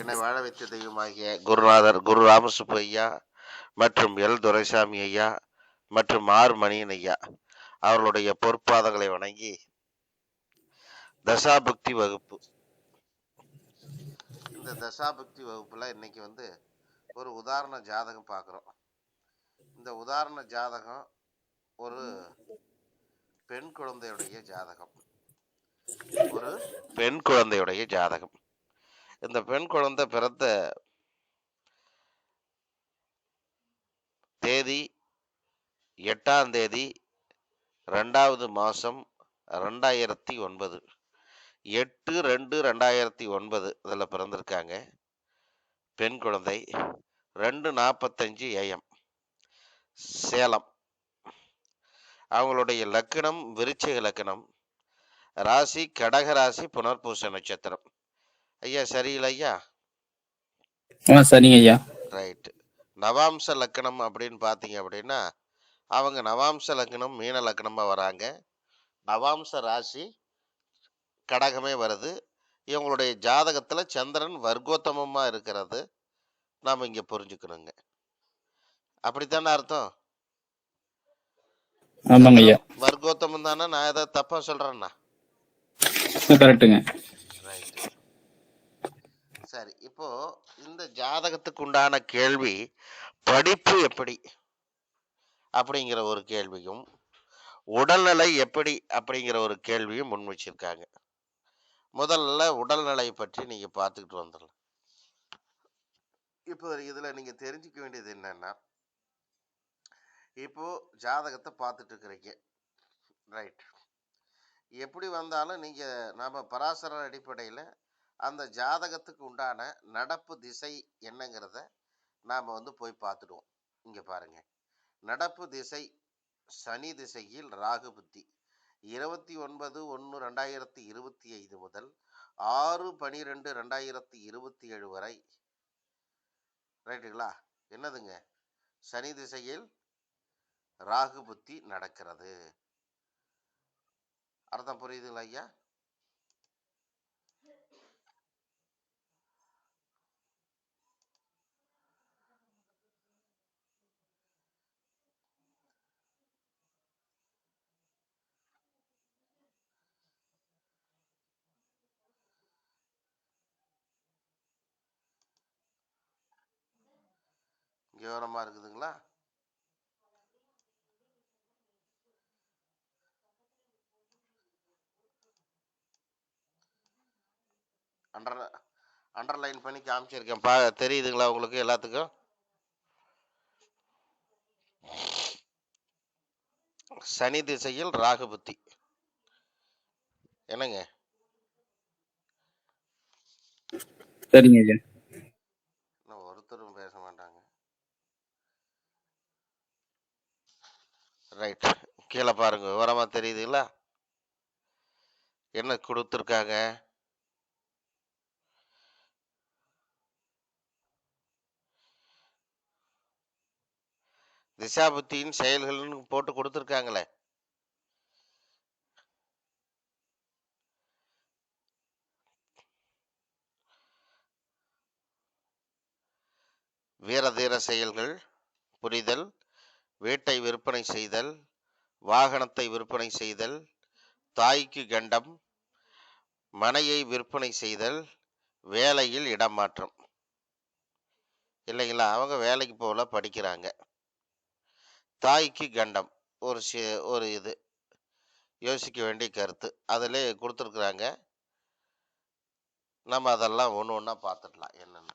என்னை வாழ வைத்த தெய்வமாகிய குருநாதர் குரு ராமசுப்பு ஐயா மற்றும் எல் துரைசாமி ஐயா மற்றும் ஆர் மணியன் ஐயா அவர்களுடைய பொற்பாதங்களை வணங்கி தசாபுக்தி வகுப்பு, இந்த தசாபுக்தி வகுப்புல இன்னைக்கு ஒரு உதாரண ஜாதகம் பார்க்குறோம். இந்த உதாரண ஜாதகம் ஒரு பெண் குழந்தையுடைய ஜாதகம். ஒரு பெண் குழந்தையுடைய ஜாதகம். இந்த பெண் குழந்தை பிறந்த தேதி 8ஆம் தேதி 2வது மாசம் 2009, 8/2/2009 அதில் பிறந்திருக்காங்க. பெண் குழந்தை 2:45 AM, சேலம். அவங்களுடைய லக்கணம் விருச்சிக லக்கணம், ராசி கடகராசி, புனர்பூச நட்சத்திரம். ஐயா சரியில்லை ஐயா? சரிங்க ஐயா. ரைட். நவாம்ச லக்கணம் அப்படின்னு பார்த்தீங்க அப்படின்னா அவங்க நவாம்ச லக்கணம் மீன லக்கணமா வராங்க. நவாம்ச ராசி கடகமே வருது. இவங்களுடைய ஜாதகத்துல சந்திரன் வர்க்கோத்தமமா இருக்கிறது நாம இங்க புரிஞ்சுக்கணுங்க. அப்படித்தானே அர்த்தம்? ஆமாங்க ஐயா. வர்க்கோத்தமம் தானே? நான் ஏதாவது தப்பா சொல்றேன்னா? கரெக்ட்டுங்க. ரைட். சரி, இப்போ இந்த ஜாதகத்துக்கு உண்டான கேள்வி படிப்பு எப்படி அப்படிங்கிற ஒரு கேள்வியும், உடல்நிலை எப்படி அப்படிங்கிற ஒரு கேள்வியும் முன் வச்சிருக்காங்க. முதல்ல உடல்நிலை பற்றி நீங்க பார்த்துக்கிட்டு வந்துடலாம். இப்போ இதுல நீங்க தெரிஞ்சுக்க வேண்டியது என்னன்னா, இப்போ ஜாதகத்தை பார்த்துட்டு இருக்கிறீங்க, ரைட். எப்படி வந்தாலும் நீங்க நாம பராசர அடிப்படையில் அந்த ஜாதகத்துக்கு உண்டான நடப்பு திசை என்னங்கிறத நாம போய் பார்த்துடுவோம். இங்க பாருங்க, நடப்பு திசை சனி திசையில் ராகு புத்தி 29/1/2025 முதல் 6/12/2027 வரை, ரைட்டுங்களா? என்னதுங்க? சனி திசையில் ராகு புத்தி நடக்கிறது. அர்த்தம் புரியுதுங்களா ஐயா? விவரமா இருக்குதுங்களா? அண்டர்லைன் பண்ணி காமிச்சிருக்கேன், தெரியுதுங்களா உங்களுக்கு எல்லாத்துக்கும்? சனி திசையில் ராகு புத்தி என்னங்க? சரிங்க ஐயா. ஒருத்தரும் பேச மாட்டாங்க. ரைட், கீழே பாருங்க, விவரமா தெரியுதுங்களா? என்ன கொடுத்துருக்காங்க? திசாபுத்தியின் செயல்கள்னு போட்டு கொடுத்துருக்காங்களே. வீரதீர செயல்கள், புரிதல், வீட்டை விற்பனை செய்தல், வாகனத்தை விற்பனை செய்தல், தாய்க்கு கண்டம், மனையை விற்பனை செய்தல், வேலையில் இடமாற்றம். இல்லைங்களா? அவங்க வேலைக்கு போல படிக்கிறாங்க. தாய்க்கு கண்டம் ஒரு இது யோசிக்க வேண்டிய கருத்து அதிலே கொடுத்துருக்குறாங்க. நம்ம அதெல்லாம் ஒன்று ஒன்றா பார்த்துடலாம் என்னன்னு.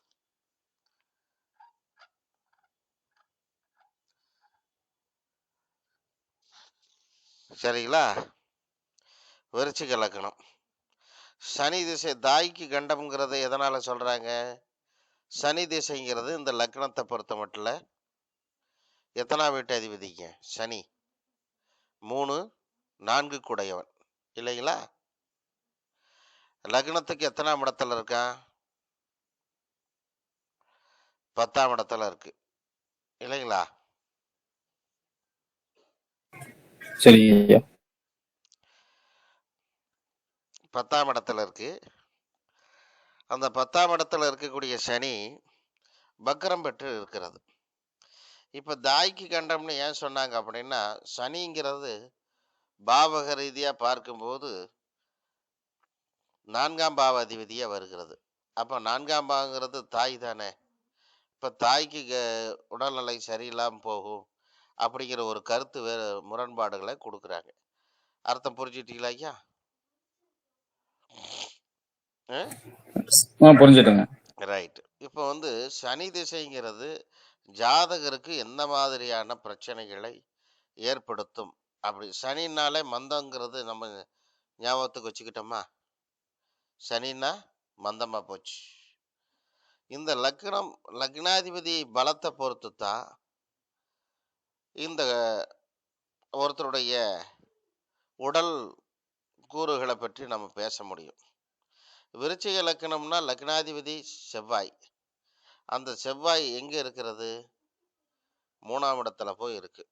சரிங்களா? விருச்சிக லக்கணம் சனி திசை. தாய்க்கு கண்டம்ங்கிறத எதனால சொல்றாங்க? சனி திசைங்கிறது இந்த லக்னத்தை பொறுத்த மட்டும் எத்தனாம் வீட்டு அதிபதிங்க? சனி 3, 4 கூடையவன் இல்லைங்களா? லக்னத்துக்கு எத்தனாம் இடத்துல இருக்கான்? 10ஆம் இடத்துல இருக்கு இல்லைங்களா? சரிங்க. 10ஆம் இடத்துல இருக்கு. அந்த 10ஆம் இடத்துல இருக்கக்கூடிய சனி வக்ரம் பெற்று இருக்கிறது. இப்ப தாய்க்கு கண்டம்னு ஏன் சொன்னாங்க அப்படின்னா, சனிங்கிறது பாவக ரீதியா பார்க்கும்போது 4ஆம் பாவ அதிபதியா வருகிறது. அப்ப 4ஆம் பாவங்கிறது தாய் தானே. இப்ப தாய்க்கு உடல்நிலை சரியில்லாம போகும் அப்படிங்கிற ஒரு கருத்து முரண்பாடுகளை கொடுக்குறாங்க. அர்த்தம் புரிஞ்சுட்டீங்களா ஐயா? புரிஞ்சுட்டுங்க. ரைட். இப்போ வந்து சனி திசைங்கிறது ஜாதகருக்கு எந்த மாதிரியான பிரச்சனைகளை ஏற்படுத்தும்? அப்படி சனினாலே மந்தங்கிறது நம்ம ஞாபகத்துக்கு வச்சுக்கிட்டோமா? சனின்னா மந்தமா போச்சு. இந்த லக்னாதிபதி பலத்தை பொறுத்து தான் இந்த ஒருத்தருடைய உடல் கூறுகளை பற்றி நம்ம பேச முடியும். விருச்சிக லக்னம்னா லக்னாதிபதி செவ்வாய். அந்த செவ்வாய் எங்க இருக்கிறது? 3ஆம் இடத்துல போய் இருக்கு.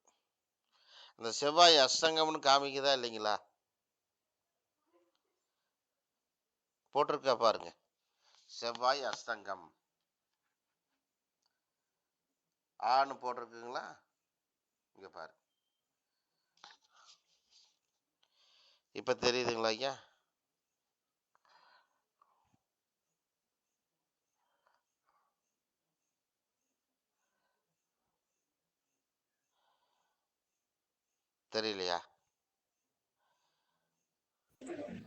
அந்த செவ்வாய் அஸ்தங்கம்னு காமிக்குதா இல்லைங்களா? போட்டிருக்கா பாருங்க, செவ்வாய் அஸ்தங்கம் ஆன்னு போட்டிருக்குங்களா? இங்க பாரு, இப்ப தெரியுதுங்களா ஐயா? தெரியலையா?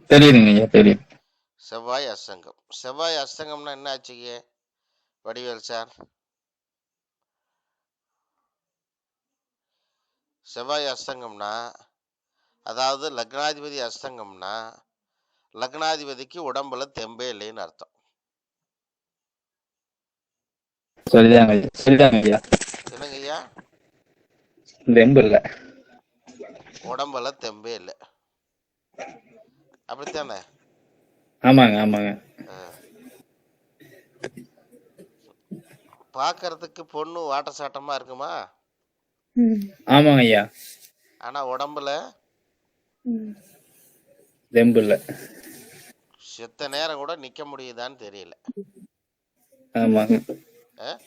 தெரியுதுங்க ஐயா, தெரியுது. செவ்வாய் அஸ்தங்கம். செவ்வாய் அஸ்தங்கம்னா என்ன ஆச்சுங்க வடிவேல் சார்? செவ்வாய் அஸ்தங்கம்னா, அதாவது லக்னாதிபதி அஸ்தங்கம்னா லக்னாதிபதிக்கு உடம்புல தெம்பே இல்லைன்னு அர்த்தம். சரிதாங்க ஐயா, சரிதாங்க ஐயா. என்னங்க ஐயா? தெம்பு இல்ல, உடம்புல தெம்பே இல்லை, அப்படித்தானே? ஆமாங்க ஆமாங்க. பார்க்கறதுக்கு பொண்ணு வாட்ட சாட்டமா இருக்குமா? ஆமாங்க ஐயா. ஆனா உடம்புல தெம்பு இல்ல. செத்த நேரம் கூட நிக்க முடியுதான்னு தெரியல. ஆமாங்க அஹ்?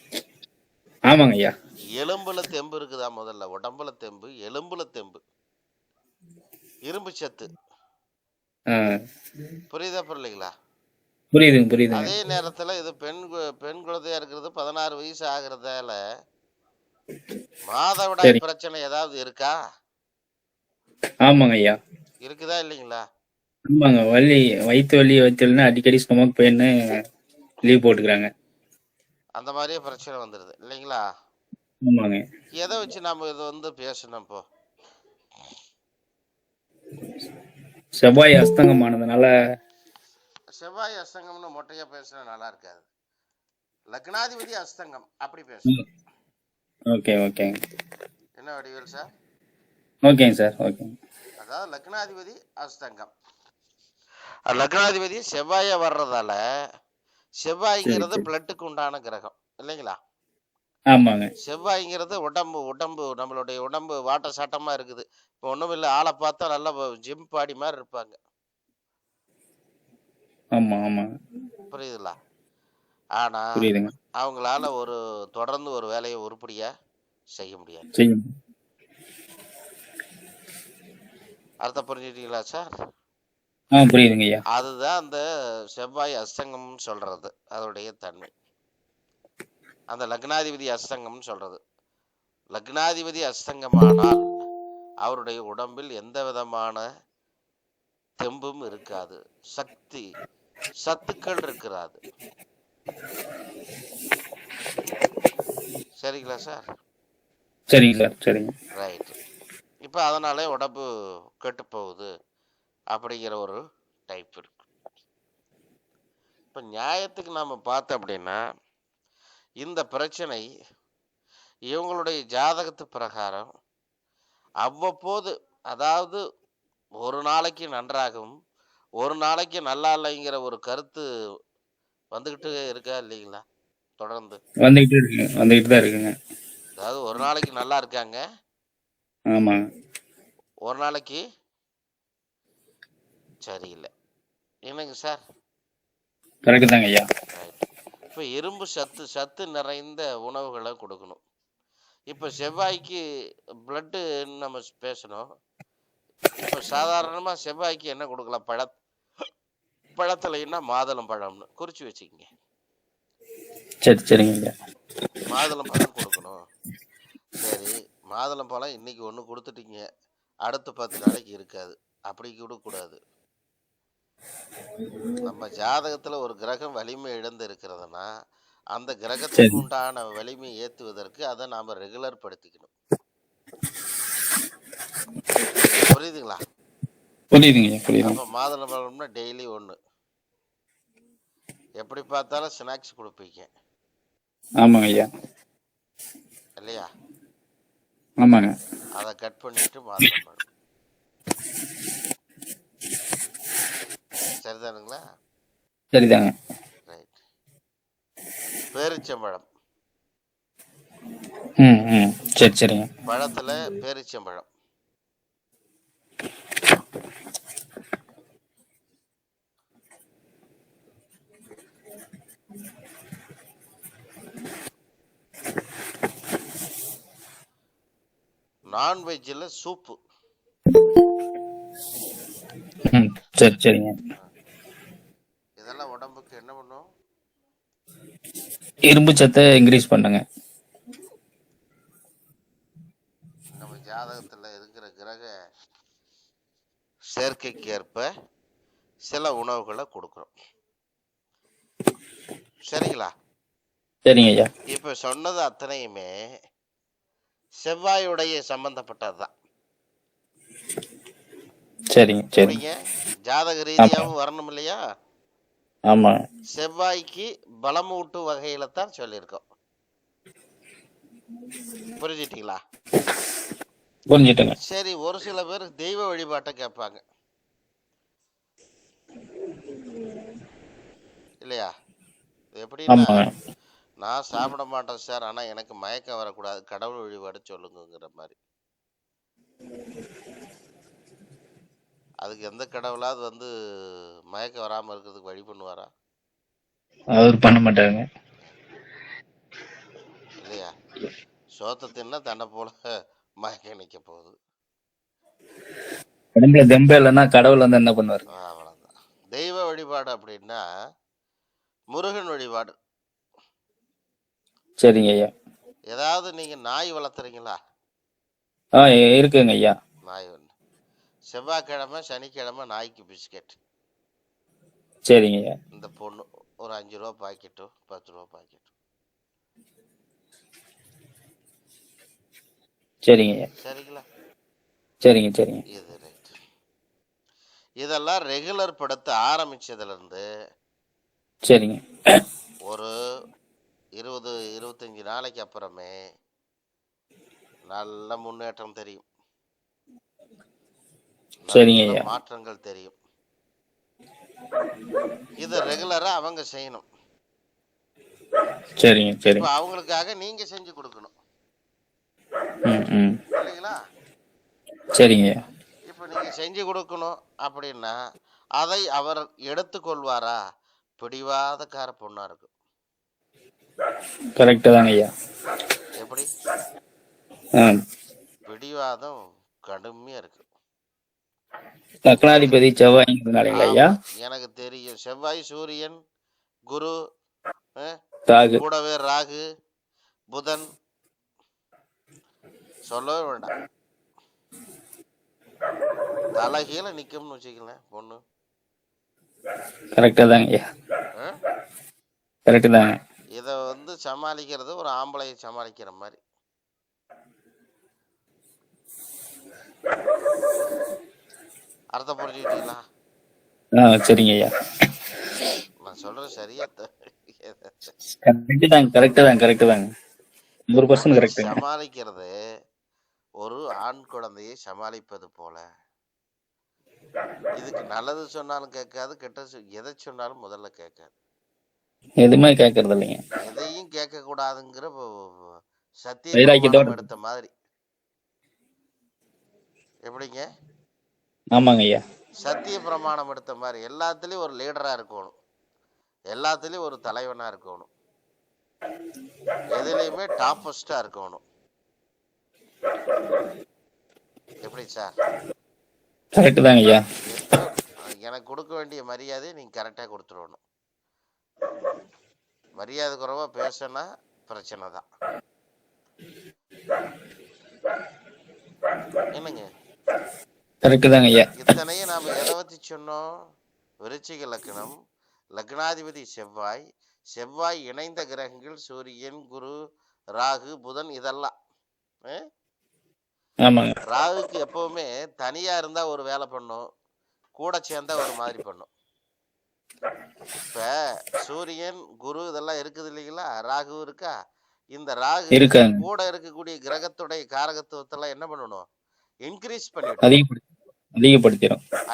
ஆமாங்க ஐயா. எலும்புல தெம்பு இருக்குதா? முதல்ல உடம்புல தெம்பு, எலும்புல தெம்பு, இரும்பு சத்து. புரியுதா புரியலைங்களா? புரியுதுங்க புரியுதுங்க. அதே நேரத்துல இது பெண் குழந்தையா இருக்கிறது 16 வயசு ஆகுறதால மாதவிடாய் சரி. பிரச்சனை ஏதாவது இருக்கா? ஆமாங்க ஐயா. இருக்குதா இல்லைங்களா? ஆமாங்க, வயிற்று வலி வச்சுன்னா அடிக்கடி ஸ்டொமக் பெயின்னு லீவ் போட்டுக்கிறாங்க. அந்த மாதிரியே பிரச்சனை வந்துடுது இல்லைங்களா? ஆமாங்க. எதை வச்சு நாம இது வந்து பேசணும்? இப்போ செவ்வாய் அஸ்தங்கமானதுனால. செவ்வாய் அஸ்தங்கம்னு மொட்டையா பேசுனா நல்லா இருக்காது. லக்னாதிபதி அஸ்தங்கம் அப்படி பேசணும். ஓகே ஓகேங்க. என்ன வடிவேல் சார்? ஓகேங்க சார், ஓகேங்க. அதாவது லக்னாதிபதி அஸ்தங்கம், லக்னாதிபதி செவ்வாய வர்றதால, சரி செவ்வாய்ங்கிறது சரி. பிளட்டுக்கு உண்டான கிரகம் இல்லைங்களா? ஆமாங்க. செவ்வாய்ங்கிறது உடம்பு நம்மளுடைய உடம்பு வாட்ட சாட்டமா இருக்குது. இப்போ ஒண்ணும் இல்லை, ஆளை பார்த்தா நல்லா ஜிம் பாடி மாதிரி இருப்பாங்க. ஆமா ஆமாங்க. புரியுதுங்களா? ஆனா புரியுதுங்க. அவங்களால தொடர்ந்து ஒரு வேலையை உருப்படியா செய்ய முடியாது. செய்யும். அர்த்தம் புரிஞ்சுட்டீங்களா சார்? புரியுதுங்க ஐயா. அதுதான் அந்த செவ்வாய் அஸ்தங்கம்னு சொல்றது, அதோடைய தன்மை. அந்த லக்னாதிபதி அஸ்தங்கம்னு சொல்றது. லக்னாதிபதி அஸ்தங்கமானால் அவருடைய உடம்பில் எந்த விதமான தெம்பும் இருக்காது, சத்துக்கள் இருக்கிறாது. சரிங்களா சார்? சரிங்க சார், சரிங்க. ரைட். இப்போ அதனாலே உடம்பு கெட்டு போகுது அப்படிங்கிற ஒரு டைப் இருக்கு. இப்போ நியாயத்துக்கு நாம பார்த்தோம் அப்படின்னா, இந்த பிரச்சனை இவங்களுடைய ஜாதகத்து பிரகாரம் அவ்வப்போது, அதாவது ஒரு நாளைக்கு நன்றாகவும் ஒரு நாளைக்கு நல்லா இல்லைங்கிற ஒரு கருத்து வந்துகிட்டு இருக்கா இல்லைங்களா? தொடர்ந்து வந்துகிட்டு தான் இருக்குங்க. அதாவது ஒரு நாளைக்கு நல்லா இருக்காங்க, ஆமாங்க. ஒரு நாளைக்கு சரியில்லை. என்னங்க சார்? கரெக்ட் தாங்க ஐயா. ரைட். இப்போ இரும்பு சத்து நிறைந்த உணவுகளை கொடுக்கணும். இப்போ செவ்வாய்க்கு பிளட்டு நம்ம பேசணும். இப்போ சாதாரணமாக செவ்வாய்க்கு என்ன கொடுக்கலாம்? பழத்துலைன்னா மாதுளம் பழம்னு குறிச்சு வச்சுக்கிங்க. சரி சரிங்க ஐயா. மாதுளம் பழம் கொடுக்கணும். சரி, மாதுளம் பழம் இன்னைக்கு ஒன்று கொடுத்துட்டீங்க, அடுத்த 10 நாளைக்கு இருக்காது. அப்படி கொடுக்கக்கூடாது. நம்ம ஜாதகத்தில் ஒரு கிரகம் வலிமை இழந்து இருக்கிறதுனா அந்த கிரகத்துக்கு சரி உண்டான வலிமை ஏற்றுவதற்கு அதை நாம் ரெகுலர் படுத்திக்கணும். புரியுதுங்களா? புரியுதுங்க ஐயா, புரியுதுங்க. அப்போ மாதுளம் பழம்னா டெய்லி ஒன்று. எப்படி பார்த்தாலும் ஸ்நாக்ஸ் கொடுப்பீங்க ஆமாங்க ஐயா. இல்லையா? ஆமாங்க. அதை கட் பண்ணிட்டு மாதுளம் பழம். சரிதானுங்களா? சரிதாங்க. ரைட். பேரிச்சம்பழம். ம். சரி சரிங்க. பழத்துல பேரிச்சம்பழம். நான்வெஜ்ஜில் சூப்பு. சரி சரிங்க. இதெல்லாம் உடம்புக்கு என்ன பண்ணும்? இரும்பு சத்தை இன்க்ரீஸ் பண்ணுங்க. நம்ம ஜாதகத்தில் இருக்கிற கிரக சேர்க்கைக்கு ஏற்ப சில உணவுகளை கொடுக்குறோம். சரிங்களா? சரிங்க ஐயா. இப்போ சொன்னது அத்தனையுமே செவ்வாயுடைய சம்பந்தப்பட்டது தான். சரிங்க சரி. ஜாதக ரீதியாகவும் வரணும் இல்லையா? ஆமா. செவ்வாய்க்கு பலமூட்டு வகையில தான் சொல்லியிருக்கோம். புரிஞ்சிட்டீங்களா? புரிஞ்சுட்டுங்க. சரி, ஒரு சில பேர் தெய்வ வழிபாட்டை கேட்பாங்க இல்லையா? எப்படின்னா, நான் சாப்பிட மாட்டேன் சார், ஆனா எனக்கு மயக்கம் வரக்கூடாது, கடவுள் வழிபாடு சொல்லுங்கிற மாதிரி. அதுக்கு எந்த கடவுளாவது வந்து மயக்கம் வராம இருக்கிறதுக்கு வழி பண்ணுவாரா? அவர் பண்ண மாட்டாங்க இல்லையா? சோத்த தின்னா தன்னை போல மயக்கம் நிக்க போகுது. உடம்புல தெம்பு இல்லைன்னா கடவுள் வந்து என்ன பண்ணுவாரு? அவ்வளவுதான். தெய்வ வழிபாடு அப்படின்னா முருகன் வழிபாடு. சரிங்க ஐயா. ஏதாவது நீங்க நாய் வளர்த்துறீங்களா? இருக்குங்க ஐயா. நாய் ஒன்று. செவ்வாய்க்கிழமை சனிக்கிழமை நாய்க்கு பிஸ்கெட். சரிங்க ஐயா. இந்த பொண்ணு ஒரு 5 ரூபா பாக்கெட்டோ 10 ரூபா பாக்கெட்டோ. சரிங்க ஐயா. சரிங்களா? சரிங்க சரிங்க. இது ரைட். இதெல்லாம் ரெகுலர் படுத்த ஆரம்பிச்சதுல இருந்து சரிங்க. ஒரு 20-25 நாளைக்கு அப்புறமே நல்ல முன்னேற்றம் தெரியும். சரிங்க ஐயா. மாற்றங்கள் தெரியும். இத ரெகுலரா அவங்க செய்யணும். சரிங்க சரி. இப்ப அவங்களுக்காக நீங்க செஞ்சு கொடுக்கணும் இல்லைங்களா? சரிங்க ஐயா. இப்ப நீங்க செஞ்சு கொடுக்கணும் அப்படின்னா அதை அவர் எடுத்துக்கொள்வாரா? பிடிவாதக்கார பொண்ணா இருக்கும். கரெக்ட் தாங்க ஐயா. எப்படி? பிடிவாதம் கடுமையா இருக்கு. லக்னாதிபதி செவ்வாய்ங்கிறதுனாலங்களா ஐயா? எனக்கு தெரியும். செவ்வாய், சூரியன், குரு, ராகு, கூடவே ராகு, புதன், சொல்லவே வேண்டாம். தலைகீழ நிக்கும்னு வச்சுக்கலாம் பொண்ணு. கரெக்டா தாங்க ஐயா. கரெக்ட் தாங்க. இத வந்து சமாளிக்கிறது ஒரு ஆம்பளையை சமாளிக்கிற மாதிரி. அர்த்தம் புரிஞ்சுக்கிட்டீங்களா? சரிங்க ஐயா. நான் சொல்றது சரியா? கரெக்ட் தாங்க. 100% கரெக்ட். சமாளிக்கிறது ஒரு ஆண் குழந்தையை சமாளிப்பது போல. இதுக்கு நல்லது சொன்னாலும் கேட்காது, கெட்டது எதை சொன்னாலும் முதல்ல கேட்காது. எதுவுமே கேட்கறது இல்லைங்க. எதையும் கேட்க கூடாதுங்கிற சத்தியம் எடுத்த மாதிரி. எப்படிங்க? ஆமாங்க ஐயா. சத்திய பிரமாணம் எடுத்த மாதிரி எல்லாத்துலயும் ஒரு லீடரா இருக்கணும். எல்லாத்துலேயும் ஒரு தலைவனாக இருக்கணும், எதுலேயுமே டாப்பஸ்டாக இருக்கணும். எப்படி சார்? கரெக்ட் தாங்க ஐயா. எனக்கு கொடுக்க வேண்டிய மரியாதையை நீங்கள் கரெக்டாக கொடுத்துடணும். மரியாதை குறைவாக பேசினா பிரச்சனை தான். என்னங்க? கரெக்ட் தாங்க ஐயா. இத்தனையும் நாம் எதை பற்றி சொன்னோம்? விருச்சிக லக்னம், லக்னாதிபதி செவ்வாய், செவ்வாய் இணைந்த கிரகங்கள் சூரியன், குரு, ராகு, புதன், இதெல்லாம். ராகுக்கு எப்பவுமே தனியா இருந்தா ஒரு வேலை பண்ணும், கூட சேர்ந்தா ஒரு மாதிரி பண்ணும். இப்ப சூரியன், குரு இதெல்லாம் இருக்குது இல்லைங்களா? ராகு இருக்கா? இந்த ராகு கூட இருக்கக்கூடிய கிரகத்துடைய காரகத்துவத்தெல்லாம் என்ன பண்ணணும்? இன்க்ரீஸ் பண்ணிடும்,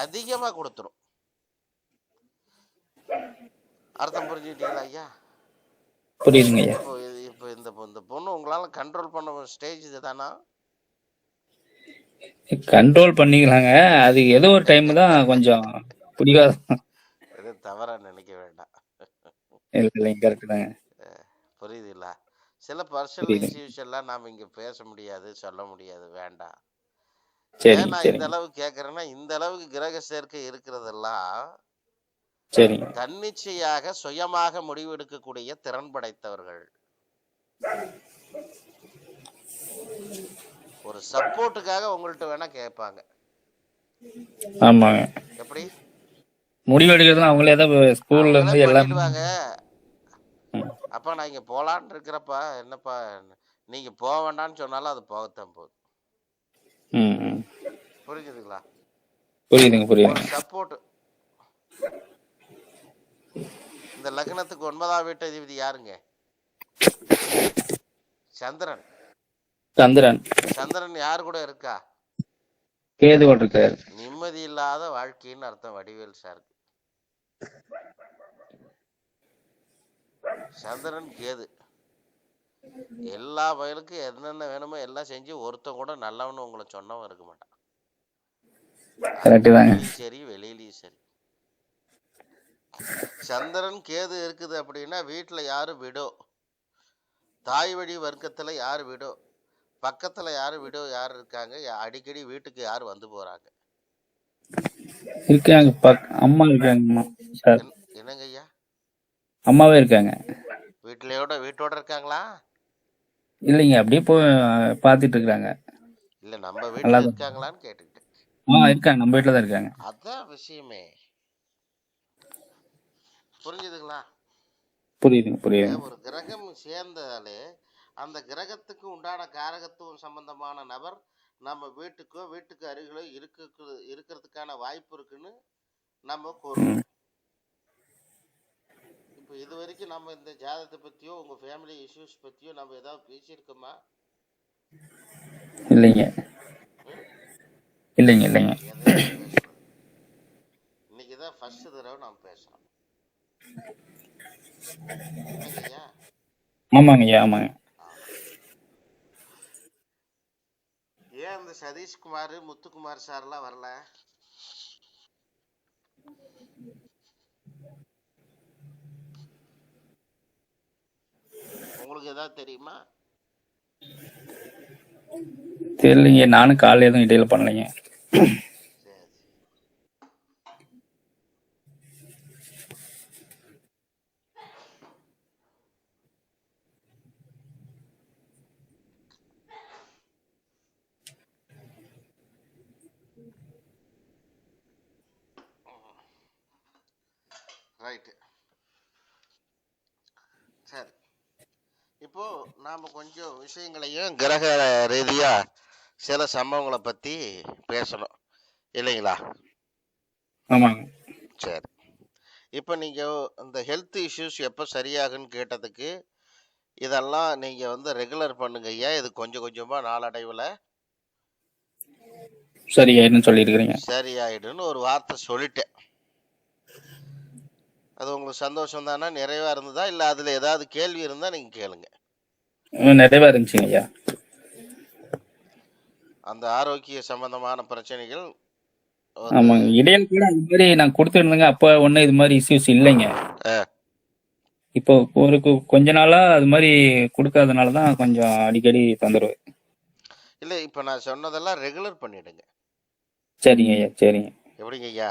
அதிகமா கொடுத்துரும். அர்த்தம் புரிஞ்சுக்கிட்டீங்களா ஐயா? புரியுதுங்க ஐயா. இப்போ இந்த பொண்ணு உங்களால கண்ட்ரோல் பண்ண ஸ்டேஜ் இதுதானா? கண்ட்ரோல் பண்ணிக்கலாங்க, அது ஏதோ ஒரு டைம் தான் கொஞ்சம் பிடிக்காது. எது தவறா நினைக்க வேண்டாம். இல்லைங்க, கரெக்ட் தாங்க. புரியுதுல்ல? சில பர்சனல் இஷ்யூஸ் எல்லாம் நாம இங்க பேச முடியாது, சொல்ல முடியாது, வேண்டாம். நான் இந்த அளவு கேக்குறேன்னா, இந்த அளவுக்கு கிரக சேர்க்கை இருக்கிறதெல்லாம் தன்னிச்சையாக சுயமாக முடிவெடுக்கக்கூடிய திறன் படைத்தவர்கள். ஒரு சப்போர்ட்டுக்காக உங்கள்ட்ட வேணா கேட்பாங்க. ஆமாங்க. எப்படி முடிவு எடுக்கிறது அவங்களே தான் ஸ்கூல்ல இருந்து எல்லாம் பண்ணிடுவாங்க. அப்பா நான் இங்க போலான்னு இருக்கிறப்பா, என்னப்பா நீங்க போக வேண்டாம்னு சொன்னாலும் அது போகத்தான் போகுது. புரிஞ்சுதுங்களா? புரியுதுங்க, புரியுது. சப்போர்ட். இந்த லக்னத்துக்கு 9ஆம் வீட்டு அதிபதி யாருங்க? சந்திரன். சந்திரன் யாரு கூட இருக்கா? கேது கூட இருக்காரு. நிம்மதி இல்லாத வாழ்க்கைன்னு அர்த்தம் வடிவேல் சார். சந்திரன் கேது எல்லா வயலுக்கும் என்னென்ன வேணுமோ எல்லாம் செஞ்சு ஒருத்தன் கூட நல்லவன்னு உங்களை சொன்னவன் இருக்க மாட்டான். சரி, வெளியிலயும் சரி. சந்திரன் கேது இருக்குது அப்படின்னா வீட்டுல யாரு விடோ, தாய் வழி வர்க்கத்துல யாரு விடோ, பக்கத்துல யாரு விடோ யாரு இருக்காங்க, அடிக்கடி வீட்டுக்கு யாரு வந்து போறாங்க? அம்மா இருக்காங்க. என்னங்க ஐயா? அம்மாவே இருக்காங்க. வீட்டோட இருக்காங்களா? இல்லைங்க, அப்படியே போய் பாத்துட்டு இருக்காங்க. இல்ல நம்ம வீட்டுல இருக்காங்களான்னு கேட்டுக்கிட்டேன். இருக்காங்க, நம்ம வீட்டுல தான் இருக்காங்க. அதான் விஷயமே. புரிஞ்சுதுங்களா? புரியுது. ஒரு கிரகம் சேர்ந்தாலே அந்த கிரகத்துக்கு உண்டான காரகத்துவம் சம்பந்தமான நபர் நம்ம வீட்டுக்கு அருகிலோ இருக்கிறதுக்கான வாய்ப்பு இருக்குன்னு நம்ம கூறுவோம். இப்போ இது வரைக்கும் நம்ம இந்த ஜாதகத்தை பத்தியோ உங்க ஃபேமிலி இஷ்யூஸ் பத்தியோ நம்ம ஏதாவது பேசியிருக்கோமா? இல்லைங்க. இன்னைக்குதான் ஃபர்ஸ்ட் தடவை நாம் பேசுறோம். ஆமாங்க. ஏன் இந்த சதீஷ்குமார், முத்துக்குமார் சார்லாம் வரல? உங்களுக்கு ஏதாவது தெரியுமா? தெரியலைங்க, நானும் காலையில எதுவும் இடையில பண்ணலைங்க. ரைட்டு, சரி. இப்போ நாம கொஞ்சம் விஷயங்களையும் கிரக ரீதியா சில சம்பவங்களை பத்தி பேசணும் இல்லைங்களா? ஆமாங்க. சரி, இப்போ நீங்க இந்த ஹெல்த் இஷ்யூஸ் எப்போ சரியாகுன்னு கேட்டதுக்கு இதெல்லாம் நீங்க ரெகுலர் பண்ணுங்க ஐயா. இது கொஞ்சம் கொஞ்சமா நாளடைவுல சரியாயிடுன்னு ஒரு வார்த்தை சொல்லிட்டேன். அது உங்களுக்கு சந்தோஷம் தானே? நிறைவா இருந்ததா? இல்ல அதுல ஏதாவது கேள்வி இருந்தா நீங்க கேளுங்க. நிறைவா இருந்துச்சுங்க ஐயா. அந்த ஆரோக்கிய சம்பந்தமான பிரச்சனைகள் ஆமாங்க, இடையில கூட அது மாதிரி நான் கொடுத்துருந்தேங்க. அப்ப ஒன்னும் இது மாதிரி இஷ்யூஸ் இல்லைங்க. இப்போ ஒரு கொஞ்ச நாளா அது மாதிரி கொடுக்காதனால தான் கொஞ்சம் அடிக்கடி தொந்தரவு. இல்லை, இப்போ நான் சொன்னதெல்லாம் ரெகுலர் பண்ணிடுங்க. சரிங்க ஐயா, சரிங்க. எப்படிங்க ஐயா?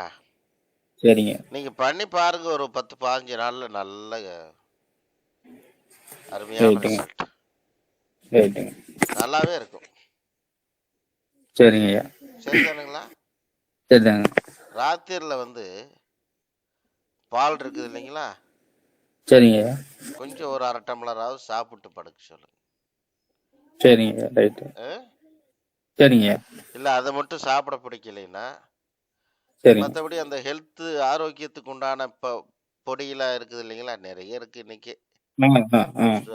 சரிங்க. நீங்கள் பண்ணி பாருங்க, ஒரு 10-15 நாளில் நல்ல அருமையான ரைட்டுங்க, ரிசல்ட். ரைட்டுங்க. நல்லாவே இருக்கும். சரிங்க ஐயா. சரிதானுங்களா? சரிதாங்க. ராத்திரியில் வந்து பால் இருக்குது இல்லைங்களா, சரிங்க ஐயா. கொஞ்சம் ஒரு 1/2 டம்ளராவது சாப்பிட்டு படுக்க சொல்லுங்க. சரிங்க ஐயா, ரைட்டு. சரிங்க ஐயா. இல்லை அதை மட்டும் சாப்பிட பிடிக்கலைன்னா, சரிங்க. மற்றபடி அந்த ஹெல்த்து ஆரோக்கியத்துக்கு உண்டான பொடியெல்லாம் இருக்குது இல்லைங்களா, நிறைய இருக்குது இன்னைக்கு.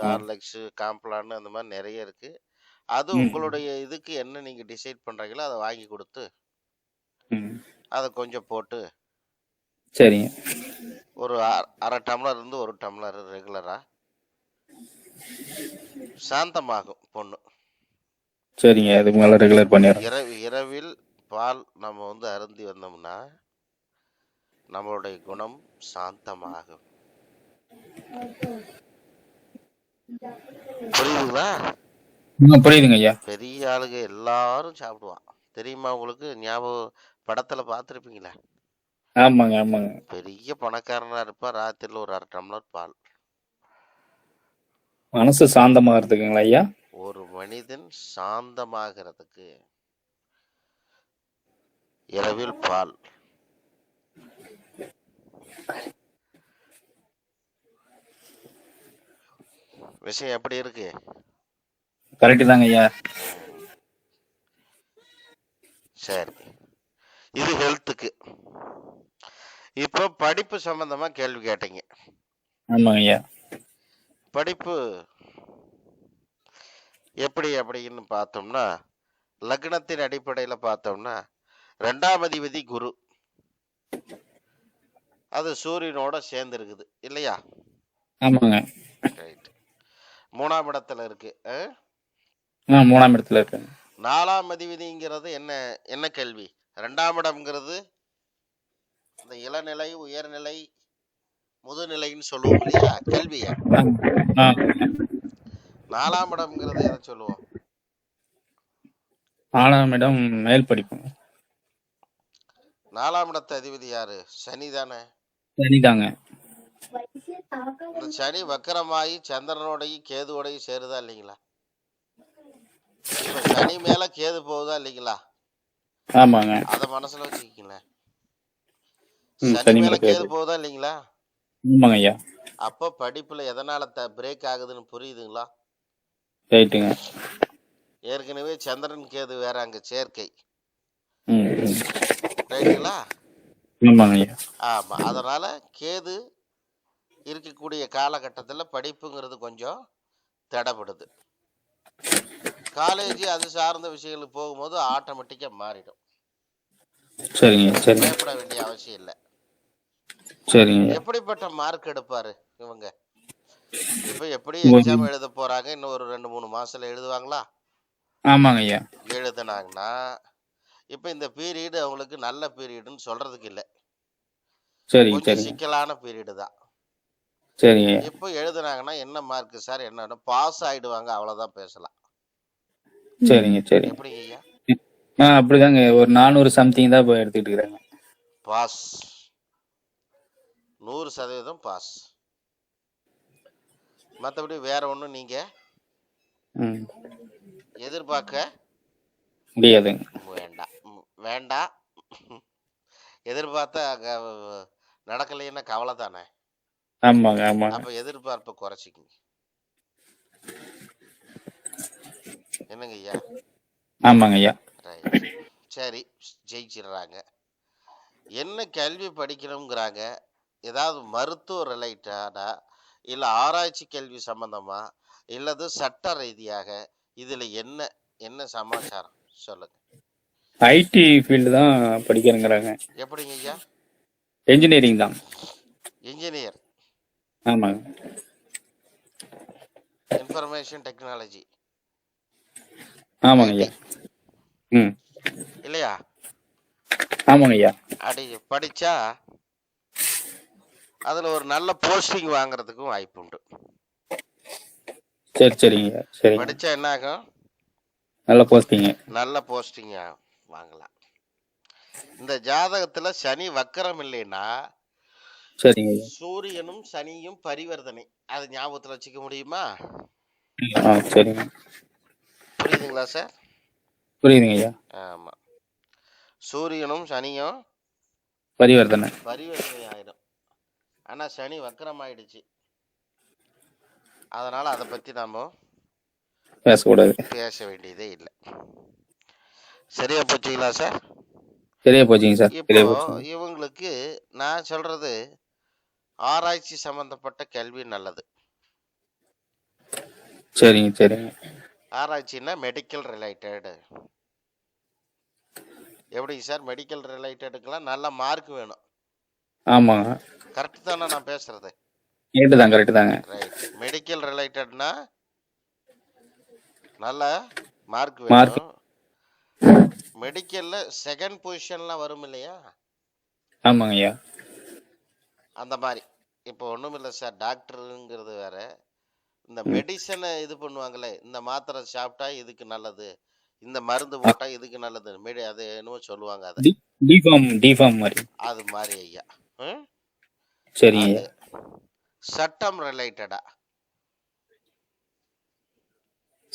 ஹார்லிக்ஸு, காம்ப்ளான் அந்த மாதிரி நிறைய இருக்கு. அது உங்களுடைய இதுக்கு என்ன நீங்க டிசைட் பண்றீங்களோ அதை வாங்கி கொடுத்து அதை கொஞ்சம் போட்டு சரிங்க. ஒரு 1/2 டம்ளர் இருந்து 1 டம்ளர் ரெகுலரா சாந்தமாகும் பொண்ணு. சரிங்க, அதுக்கு மேல ரெகுலர் பண்ணிடுறேன். இரவில் பால் நம்ம வந்து அருந்தி வந்தோம்னா நம்மளுடைய குணம் சாந்தமாகும். புரியுதுங்களா? புரியுதுங்க ஐயா. பெரிய ஆளுங்க எல்லாரும் சாப்பிடுவான் தெரியுமா உங்களுக்கு? ஞாபகம் படத்துல பார்த்துருப்பீங்களா? ஆமாங்க, ஆமாங்க. பெரிய பணக்காரனா இருப்பா, ராத்திரில ஒரு 1/2 டம்ளர் பால். மனசு சாந்தமாகறதுக்குங்களா ஐயா? ஒரு மனிதன் சாந்தமாகிறதுக்கு இரவில் பால். விஷயம் எப்படி இருக்கு? கரெக்ட் தாங்க ஐயா. சரி, இது ஹெல்த்துக்கு. இப்போ படிப்பு சம்பந்தமா கேள்வி கேட்டீங்க. ஆமாங்க ஐயா. படிப்பு எப்படி அப்படின்னு பார்த்தோம்னா, லக்னத்தின் அடிப்படையில் பார்த்தோம்னா 2ஆம் அதிபதி குரு, அது சூரியனோட சேர்ந்து இருக்குது இல்லையா? ஆமாங்க. ரைட். 3ஆம் இடத்துல இருக்கு. 3ஆம் இடத்துல இருக்கு. 4ஆம் அதிபதிங்கிறது என்ன என்ன கேள்வி? 2ஆம் இடம்ங்கிறது இந்த இளநிலை, உயர்நிலை, முதுநிலைன்னு சொல்லுவோம் இல்லையா, கல்வியா. 4ஆம் இடம்ங்கிறது எதை சொல்லுவோம்? 4ஆம் இடம் மேல் படிப்பு. 4ஆம் இடத்து அதிபதி யாரு? சனி தானே? சரிதாங்க. இந்த சனி வக்கரமாயி சந்திரனோடையும் கேதுவோடையும் சேருதா இல்லைங்களா? இப்ப சனி மேல கேது போகுதா இல்லைங்களா? ஆமாங்க. அத மனசுல வச்சுக்கீங்களேன். சனி மேல கேது போகுதா இல்லைங்களா? ஆமாங்க ஐயா. அப்ப படிப்புல எதனால பிரேக் ஆகுதுன்னு புரியுதுங்களா? ரைட்டுங்க. ஏற்கனவே சந்திரன் கேது வேற அங்க சேர்க்கை. ரைட்டுங்களா? ஆமாங்க ஐயா. ஆமா, அதனால கேது இருக்கக்கூடிய காலகட்டத்துல படிப்புங்கிறது கொஞ்சம் தடைப்படுது. காலேஜ் அது சார்ந்த விஷயங்களுக்கு போகும்போது ஆட்டோமேட்டிக்கா மாறிடும். சரிங்க, சரி. பயப்பட வேண்டிய அவசியம் இல்லை. சரிங்க. எப்படிப்பட்ட மார்க் எடுப்பாரு இவங்க? இப்ப எப்படி எக்ஸாம் எழுத போறாங்க, இன்னும் ஒரு 2-3 மாசத்துல எழுதுவாங்களா? ஆமாங்க ஐயா. எழுதுனாங்கன்னா இப்ப இந்த பீரியட் அவங்களுக்கு நல்ல பீரியட்னு சொல்றதுக்கு இல்லை, கொஞ்சம் சிக்கலான பீரியடு தான். சரிங்க. இப்போ எழுதுனாங்கன்னா என்ன மார்க் சார், என்ன பாஸ் ஆயிடுவாங்க, அவ்வளவுதான் பேசலாம். சரிங்க, சரி. எப்படிங்க ஐயா? அப்படிதாங்க, ஒரு 400 சம்திங் தான் போய் எடுத்துக்கிட்டு இருக்காங்க. Pass 100% pass. மற்றபடி வேற ஒன்றும் நீங்க எதிர்பார்க்க முடியாதுங்க. வேண்டாம். எதிர்பார்த்தா நடக்கலைன்னா கவலை தானே. ஆமாங்க, ஆமாங்க. அப்ப எதிர்பார்ப்பை குறைச்சிக்கங்க. என்னங்க ஐயா? ஆமாங்க ஐயா. சரி, ஜெயிச்சிடுறாங்க. என்ன கல்வி படிக்கணுங்கிறாங்க? ஏதாவது மருத்துவ ரிலேட்டடா, இல்ல ஆராய்ச்சி கல்வி சம்பந்தமா, இல்லது சட்ட ரீதியாக, இதுல என்ன என்ன சமாச்சாரம் சொல்லுங்க. ஐடி ஃபீல்டு தான் படிக்கிறேங்கிறாங்க. எப்படிங்க ஐயா? இன்ஜினியரிங் தான். இன்ஜினியர்? ஆமாங்க. Information technology. ஆமாங்க ஐயா. இல்லையா? ஆமாங்க ஐயா. அடி படிச்சா அதில் ஒரு நல்ல போஸ்டிங் வாங்குறதுக்கும் வாய்ப்பு உண்டு. சரி சரிங்க சரிங்க. படித்தா என்ன ஆகும்? நல்ல போஸ்டிங்க. நல்ல போஸ்டிங் வாங்கலாம். இந்த ஜாதகத்தில் சனி வக்கரம் இல்லைன்னா சரிங்க. சூரியனும் சனியும் பரிவர்த்தனை. அதை ஞாபகத்தில் வச்சுக்க முடியுமா? சரிங்க. புரியுதுங்களா சார்? புரியுதுங்க ஐயா. ஆமாம், சூரியனும் சனியும் பரிவர்த்தனை ஆயிடும். ஆனால் சனி வக்கரம் ஆயிடுச்சு. அதனால் அதை பற்றி நாம் பேசக்கூடாது, பேச வேண்டியதே இல்லை. சரியா போச்சுங்களா சார்? சரியா போச்சுங்க சார். இப்போ இவங்களுக்கு நான் சொல்றது ஆராய்ச்சி சம்பந்தப்பட்ட கல்வி நல்லது. சரிங்க சரிங்க. ஆராய்ச்சின்னா மெடிக்கல் ரிலேட்டடு. எப்படிங்க சார்? மெடிக்கல் ரிலேட்டடுக்கெல்லாம் நல்ல மார்க் வேணும். ஆமாங்க. கரெக்டு தானே நான் பேசுறது? கரெக்டு தாங்க. ரைட். மெடிக்கல் ரிலேட்டட்னா நல்ல மார்க் வேணும். மெடிக்கல்ல செகண்ட் பொசிஷன்லாம் வரும் இல்லையா? ஆமாங்க ஐயா. அந்த மாதிரி இப்போ ஒன்றும் இல்லை சார், டாக்டருங்கிறது வேற. இந்த மெடிசனை இது பண்ணுவாங்களே, இந்த மாத்திரை சாப்பிட்டா இதுக்கு நல்லது, இந்த மருந்து போட்டா இதுக்கு நல்லது, அது என்னமோ சொல்லுவாங்க, அது டிஃபார்ம் மாதிரி. அது மாதிரி ஐயா. சரிங்க. சட்டம் ரிலேட்டடா,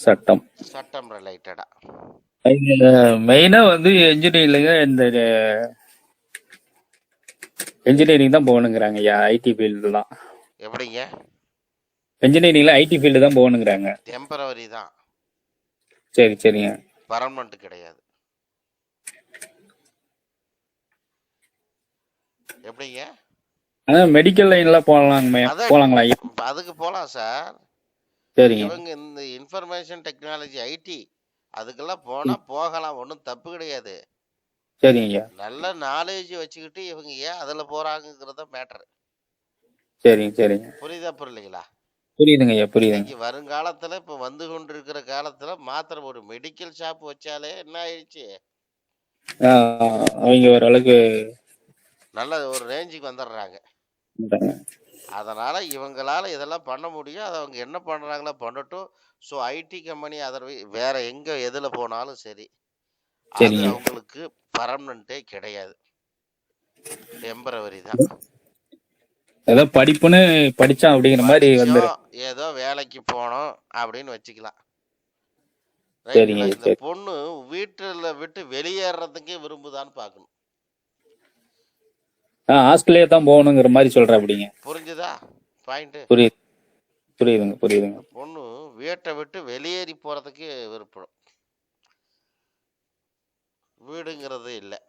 சட்டம் ரிலேட்டடா மெயினா வந்து இன்ஜினியரிங்ல இந்த இன்ஜினியரிங் தான் போகணுங்கிறாங்க ஐயா. ஐடி ஃபீல்டு தான். எப்படிங்க? இன்ஜினியரிங்ல ஐடி ஃபீல்டு தான் போகணுங்கிறாங்க. டெம்பரவரி தான். சரி சரிங்க. பர்மனன்ட் கிடையாது. எப்படிங்க? மெடிக்கல் லைன்ல போலாங்களா? அதுக்கு போலாம் சார். சரிங்க. இவங்க இந்த இன்ஃபர்மேஷன் டெக்னாலஜி ஐடி அதுக்கெல்லாம் போனா போகலாம், ஒன்றும் தப்பு கிடையாது. சரிங்க. நல்ல நாலேஜ் வச்சுக்கிட்டு இவங்க ஏன் அதில் போறாங்கிறத மேட்டர். சரிங்க சரிங்க. புரியுதா புரியலைங்களா? புரியுதுங்க ஐயா, புரியுதுங்க. வருங்காலத்துல இப்ப வந்து கொண்டிருக்கிற காலத்துல மாத்திரம் ஒரு மெடிக்கல் ஷாப் வச்சாலே என்ன ஆயிடுச்சு, அவங்க ஓரளவுக்கு நல்ல ஒரு ரேஞ்சுக்கு வந்துடுறாங்க. அதனால இவங்களால இதெல்லாம் பண்ண முடியும். அதை அவங்க என்ன பண்றாங்களோ பண்ணட்டும். ஸோ ஐடி கம்பெனி வேற எங்க எதுல போனாலும் சரி, அது அவங்களுக்கு பர்மனன்ட்டே கிடையாது, டெம்பரவரி தான். ஏதோ படிப்புன்னு படிச்சான் அப்படிங்கிற மாதிரி வந்து ஏதோ வேலைக்கு போனோம் அப்படின்னு வச்சுக்கலாம். இந்த பொண்ணு வீட்டுல விட்டு வெளியேறதுக்கே விரும்புதான்னு பாக்கணும். ஆஸ்திரேலியா தான் போகணுங்கிற மாதிரி சொல்ற. அப்படிங்க. புரிஞ்சுதா பாயிண்ட்? புரியுதுங்க. பொண்ணு வீட்டை விட்டு வெளியேறி போறதுக்கு விருப்பம், வீடுங்கிறது இல்லை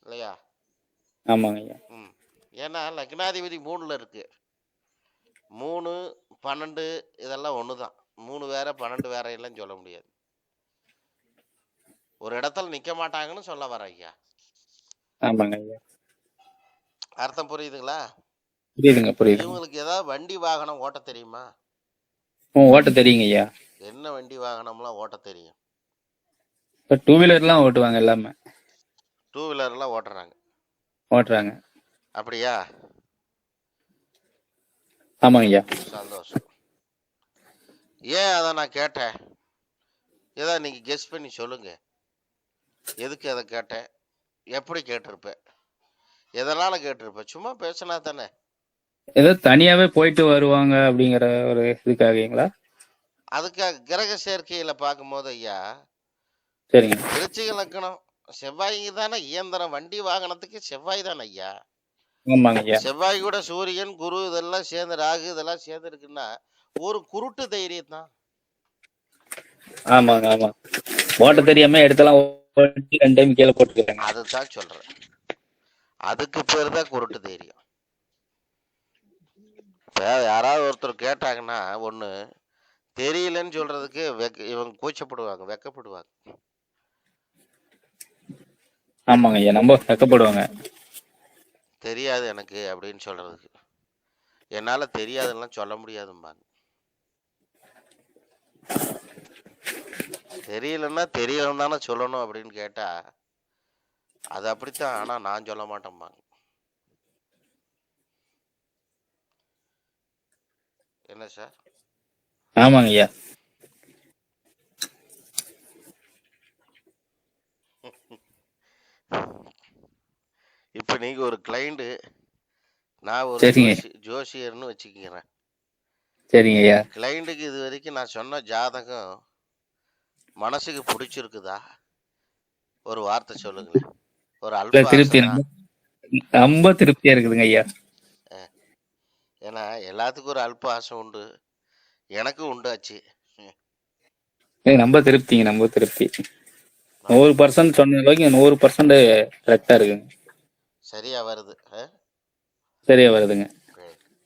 இல்லையா? ஆமாங்க ஐயா. ஏன்னா லக்னாதிபதி 3ல இருக்கு. 3, 12 இதெல்லாம் ஒண்ணுதான். 3 வேற 12 வேற இல்லைன்னு சொல்ல முடியாது. ஒரு இடத்துல நிக்க மாட்டாங்கன்னு சொல்ல வர ஐயா. ஆமாங்க ஐயா. அர்த்தம் புரியுதுங்களா? புரியுது. இவங்களுக்கு ஏதாவது வண்டி வாகனம் ஓட்ட தெரியுமா? ஓட்ட தெரியுங்க ஐயா. என்ன வண்டி வாகனம்லாம் ஓட்ட தெரியும்? டூ வீலர்லாம் ஓட்டுவாங்க. எல்லாமே டூ வீலர்லாம் ஓட்டுறாங்க. அப்படியா? ஆமாங்க ஐயா. சந்தோஷம். ஏன் அதை நான் கேட்டேன்? ஏதாவது நீங்க கெஸ் பண்ணி சொல்லுங்க. எதுக்கு அதை கேட்டேன்? எப்படி கேட்டிருப்பேன்? எதனால கேட்டிருப்பேன்? சும்மா பேசினா தானே. ஏதோ தனியாவே போயிட்டு வருவாங்க அப்படிங்கிற ஒரு இதுக்காகங்களா? அதுக்காக கிரக சேர்க்கையில பார்க்கும்போது ஐயா, சரிங்க. விருச்சிக லக்னம் செவ்வாய்க்கு தானே இயந்திரம், வண்டி வாகனத்துக்கு செவ்வாய் தானே ஐயா. செவ்வாய் கூட சூரியன் குரு இதெல்லாம் சேர்ந்து, ராகு இதெல்லாம் சேர்ந்து இருக்குன்னா ஒரு குருட்டு தைரியம் தான். ஆமாங்க ஆமா. ஓட்ட தெரியாம எடுத்தலாம் 2 டைம் கீழே போட்டுக்கிறாங்க. அதுதான் சொல்றேன், அதுக்கு பேர் தான் குருட்டு தைரியம். யாராவது ஒருத்தர் கேட்டாங்கன்னா ஒண்ணு தெரியலன்னு சொல்றதுக்கு இவங்க கூச்சப்படுவாங்க, வெக்கப்படுவாங்க. ஆமாங்க ஐயா, நம்ம வெக்கப்படுவாங்க. தெரியாது எனக்கு அப்படின்னு சொல்றதுக்கு. என்னால தெரியாதுன்னு சொல்ல முடியாதும்பாங்க. தெரியலன்னா தெரியலன்னு தானே சொல்லணும் அப்படின்னு கேட்டா அது அப்படித்தான், ஆனா நான் சொல்ல மாட்டேம்பாங்க. என்ன சார்? ஆமாங்க ஐயா. இப்போ நீங்க ஒரு கிளைண்ட், நான் ஒரு சரிங்க. ஜோசியர்னு வச்சுக்கிறேன். சரிங்க ஐயா. கிளைண்ட்டுக்கு இது வரைக்கும் நான் சொன்ன ஜாதகம் மனசுக்கு பிடிச்சிருக்குதா? ஒரு வார்த்தை சொல்லுங்களேன். ஒரு இல்ல, அல்ப திருப்தி ஆசைனா? ரொம்ப திருப்தியா இருக்குதுங்க ஐயா. ஏன்னா எல்லாத்துக்கும் ஒரு அல்ப ஆசை உண்டு, எனக்கும் உண்டாச்சு. ரொம்ப திருப்திங்க, ரொம்ப திருப்தி. 100% சொன்ன அளவுக்கு 100% கரெக்டா இருக்குங்க. சரியா வருது. சரியா வருதுங்க.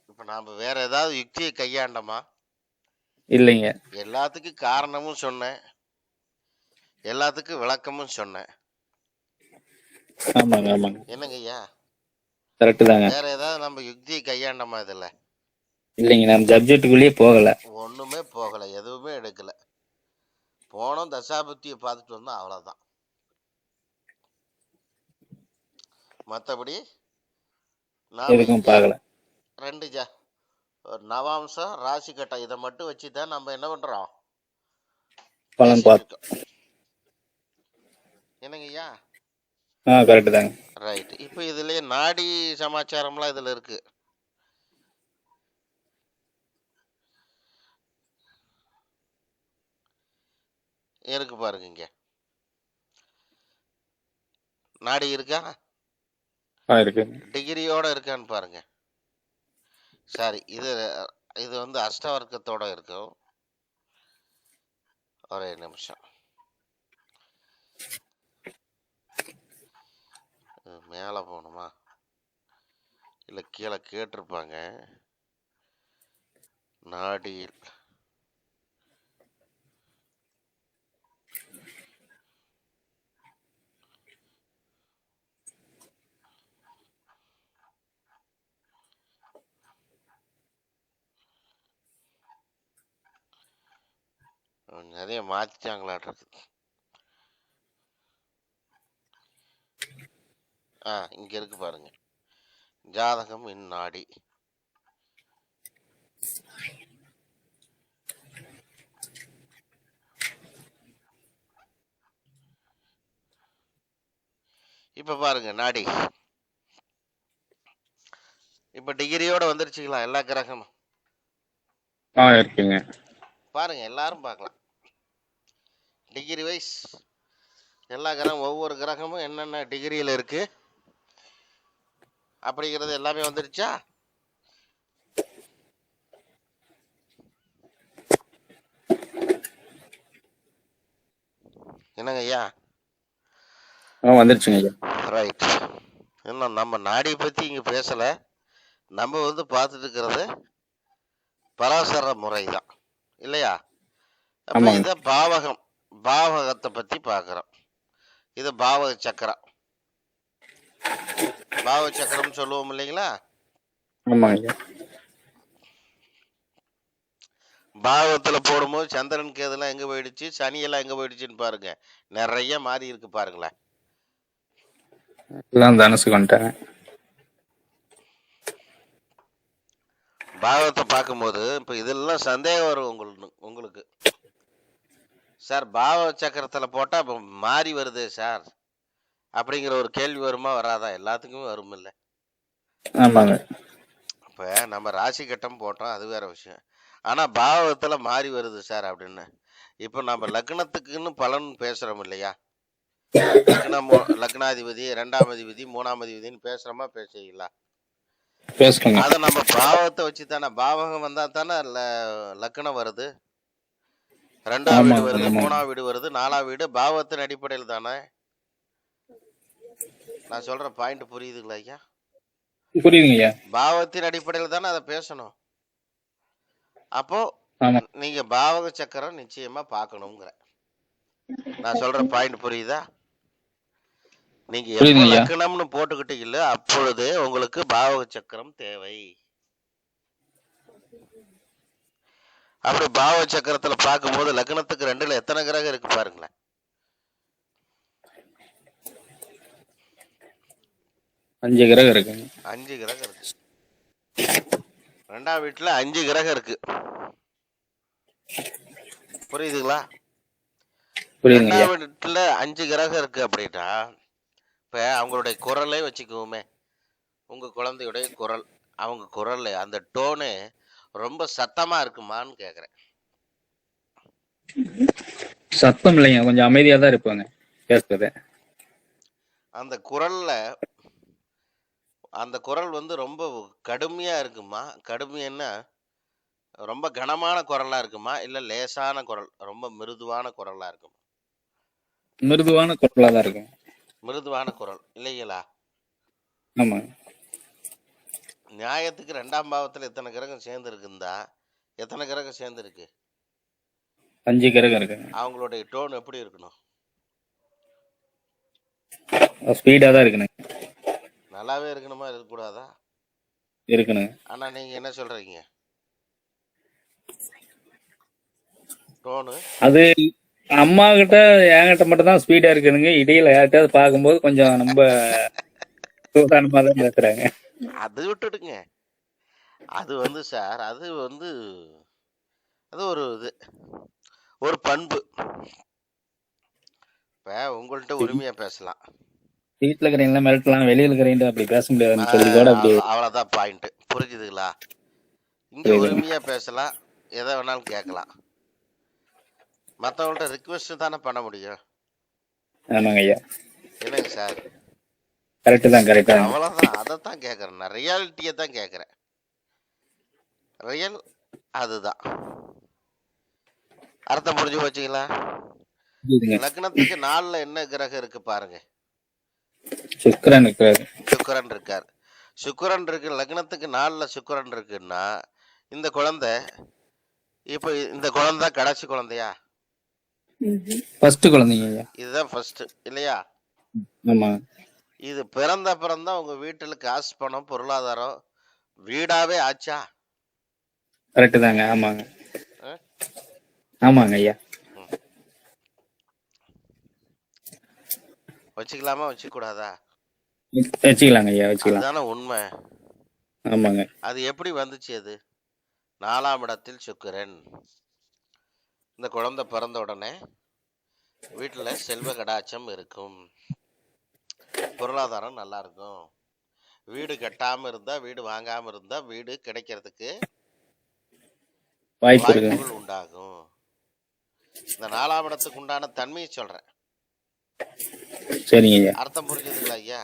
இப்போ நாம வேற ஏதாவது யுக்தியை கையாண்டோமா? இல்லைங்க. எல்லாத்துக்கும் காரணமும் சொன்னேன், எல்லாத்துக்கும் விளக்கமும் சொன்னேன். ஆமாங்க ஆமாங்க, என்னங்க ஐயா? கரெக்டு தாங்க. வேற ஏதாவது நம்ம யுக்தியை கையாண்டோமா? இதுல இல்லைங்க, நம்ம சப்ஜெக்டுக்குள்ளேயே போகல. ஒண்ணுமே போகல, எதுவுமே எடுக்கல. போனோம், தசாபுத்தியை பார்த்துட்டு வந்தோம், அவ்வளவுதான். மற்றபடி நாம எதுக்கும் இங்க பார்க்கல. 2 ஒரு நவாம்சம் ராசி கட்டம் இதை மட்டும் வச்சுதான் நம்ம என்ன பண்றோம், பலன் பேசிட்டு பார்த்து. இருக்கோம். என்னங்க ஐயா? கரெக்டு தாங்க. ரைட். இப்போ இதுலயே நாடி சமாச்சாரம்லாம் இதுல இருக்கு. இருக்கு பாருங்க, இங்க நாடி இருக்கா? இருக்கு. டிகிரியோட இருக்கான்னு பாருங்க. சரி, இது வந்து அஷ்டவர்க்கத்தோட இருக்கும். ஒரே நிமிஷம். மேலே போகணுமா இல்லை கீழே கேட்டிருப்பாங்க. நாடியில் நிறைய மாத்திட்டாங்களாட்டு. இங்க இருக்கு பாருங்க, ஜாதகம் இந்நாடி. இப்ப பாருங்க நாடி, இப்ப டிகிரியோட வந்துருச்சுங்களா எல்லா கிரகமும்? இருக்குங்க. பாருங்க, எல்லாரும் பார்க்கலாம். டிகிரி வைஸ் எல்லா கிரகம், ஒவ்வொரு கிரகமும் என்னென்ன டிகிரியில இருக்கு அப்படிங்கிறது எல்லாமே வந்துருச்சா? என்னங்க ஐயா? வந்துருச்சுங்க ஐயா. ரைட். இன்னும் நம்ம நாடியை பத்தி இங்க பேசல. நம்ம வந்து பார்த்துட்டு இருக்கிறது பராசர முறை தான் இல்லையா? அப்ப ஆமாங்க. இத பாவகத்தை பத்தி பார்க்கிறோம். இது பாவக சக்கரம். பாவ சக்கரம் சொல்லுவோம் இல்லைங்களா? ஆமாங்க ஐயா. பாவகத்துல போடும்போது சந்திரன் கேதுலாம் எங்க போயிடுச்சு, சனி எல்லாம் எங்க போயிடுச்சுன்னு பாருங்க. நிறைய மாறி இருக்கு பாருங்களேன். எல்லாம் தனுசுக்கு வந்துட்டாங்க. பாவத்தை பார்க்கும்போது இப்ப இதெல்லாம் சந்தேகம் வரும் உங்களுக்கு. சார் பாவ சக்கரத்துல போட்டா இப்ப மாறி வருது சார் அப்படிங்கிற ஒரு கேள்வி வருமா வராதா? எல்லாத்துக்குமே வரும் இல்ல? ஆமாங்க. இப்ப நம்ம ராசி கட்டம் போட்டோம், அது வேற விஷயம். ஆனா பாவகத்துல மாறி வருது சார் அப்படின்னு. இப்ப நம்ம லக்னத்துக்குன்னு பலன் பேசுறோம் இல்லையா? லக்னாதிபதி, 2ஆம் அதிபதி, 3ஆம் அதிபதினு பேசுறோமா பேசுறீங்களா? பேசுறேங்க. அத நம்ம பாவத்தை வச்சு தானே, பாவகம் வந்தா தானே லக்னம் வருது, 2ஆம் வீடு வருது, 3ஆம் வீடு வருது, 4ஆம் வீடு பாவத்தின் அடிப்படையில் தானே. நான் சொல்ற பாயிண்ட் புரியுதுங்களா ஐயா? புரியுதுங்க. பாவத்தின் அடிப்படையில் தானே அதை பேசணும். அப்போ நீங்க பாவக சக்கரம் நிச்சயமா பார்க்கணுங்கிற. நான் சொல்ற பாயிண்ட் புரியுதா? நீங்க எப்ப லக்னம்னு போட்டுக்கிட்டீங்களோ அப்பொழுது உங்களுக்கு பாவக சக்கரம் தேவை. அப்படி பாவக சக்கரத்துல பார்க்கும்போது லக்னத்துக்கு 2ல எத்தனை கிரகம் இருக்கு பாருங்களேன். 5 கிரகம் இருக்கு. 5 கிரகம் இருக்கு. 2ஆம் வீட்டுல 5 கிரகம் இருக்கு. புரியுதுங்களா? புரியுதுங்க ஐயா. 2ஆம் வீட்டுல 5 கிரகம் இருக்கு அப்படின்னா, இப்ப அவங்களுடைய குரலே வச்சுக்குவோமே, உங்க குழந்தையுடைய குரல், அவங்க குரல் அந்த டோனு ரொம்ப சத்தமா இருக்குமான்னு கேக்குறேன். சத்தம் இல்லைங்க, கொஞ்சம் அமைதியா தான் இருப்பாங்க பேசுறது. அந்த குரல்ல அந்த குரல் வந்து ரொம்ப கடுமையா இருக்குமா? கடுமைன்னா ரொம்ப கனமான குரலா இருக்குமா? இல்ல லேசான குரல், ரொம்ப மிருதுவான குரலா இருக்குமா? மிருதுவான குரலா தான் இருக்கும். மிருதுவான குரல் இல்லைங்களா? ஆமா. நியாயத்துக்கு 2ஆம் பாவத்துல எத்தனை கிரகம் சேர்ந்து இருக்குந்தா, எத்தனை கிரகம் சேர்ந்து இருக்கு? 5 கிரகம் இருக்குங்க. அவங்களுடைய டோன் எப்படி இருக்கணும்? ஸ்பீடா தான் இருக்கணுங்க. நல்லாவே இருக்கணுமா, இருக்கக்கூடாதா? இருக்கணுங்க. ஆனா நீங்க என்ன சொல்றீங்க? டோனு அது அம்மா கிட்ட என்கிட்ட மட்டும் தான் ஸ்பீடா இருக்குதுங்க. இடையில யார்கிட்டயாவது பார்க்கும்போது கொஞ்சம் ரொம்ப சூதானமா தான் பேசுறாங்க. அது விட்டுடுங்க. அது வந்து சார், அது வந்து அது ஒரு இது, ஒரு பண்பு. இப்ப உங்கள்ட்ட உரிமையா பேசலாம். வீட்டுல இருக்கிறீங்களா மிரட்டலாம், வெளியில இருக்கிறீங்க அப்படி பேச முடியாதுன்னு சொல்லி கூட அப்படி. அவ்வளவுதான் பாயிண்ட். புரிஞ்சுதுங்களா? இங்க புரியுதுங்க. உரிமையா பேசலாம், எதை வேணாலும் கேட்கலாம். மத்தவங்கள்ட்ட ரிக்வெஸ்ட் தானே பண்ண முடியும். ஆமாங்க ஐயா. என்னங்க சார்? கரெக்டு தான், கரெக்டா. அவ்வளவுதான். அதைத்தான் கேட்கறேன், நான் ரியாலிட்டியை தான் கேட்கறேன். ரியல் அதுதான். அர்த்தம் புரிஞ்சு போச்சுங்களா? லக்னத்துக்கு 4ல என்ன கிரகம் இருக்கு பாருங்க. சுக்கிரன் இருக்காரு. சுக்கிரன் இருக்கார். சுக்கிரன் இருக்கு, லக்னத்துக்கு 4ல சுக்கிரன் இருக்குன்னா, இந்த குழந்தை இப்ப இந்த குழந்தை கடைசி குழந்தையா? ஃபர்ஸ்ட் குழந்தைங்க ஐயா. இதுதான் ஃபர்ஸ்ட் இல்லையா? ஆமா. இது பிறந்தா உங்க வீட்டுல காசு, பணம், பொருளாதாரம் வீடாவே ஆச்சா? கரெக்டு தாங்க. ஆமாங்க. ஆ? ஆமாங்க ஐயா. வச்சுக்கலாமா, வச்சுக்க கூடாதா? வச்சுக்கலாங்க ஐயா, வச்சுக்கலாம். அதுதானே உண்மை. ஆமாங்க. அது எப்படி வந்துச்சு? அது 4ஆம் இடத்தில் சுக்கிரன். இந்த குழந்தை பிறந்த உடனே வீட்டுல செல்வ கடாட்சம் இருக்கும், பொருளாதாரம் நல்லா இருக்கும். வீடு கட்டாம இருந்தா, வீடு வாங்காம இருந்தா வீடு கிடைக்கிறதுக்கு வாய்ப்புகள் உண்டாகும். இந்த 4ஆம் இடத்துக்கு உண்டான தன்மையை சொல்றேன். சரிங்க ஐயா. அர்த்தம் புரிஞ்சுதுங்களா ஐயா?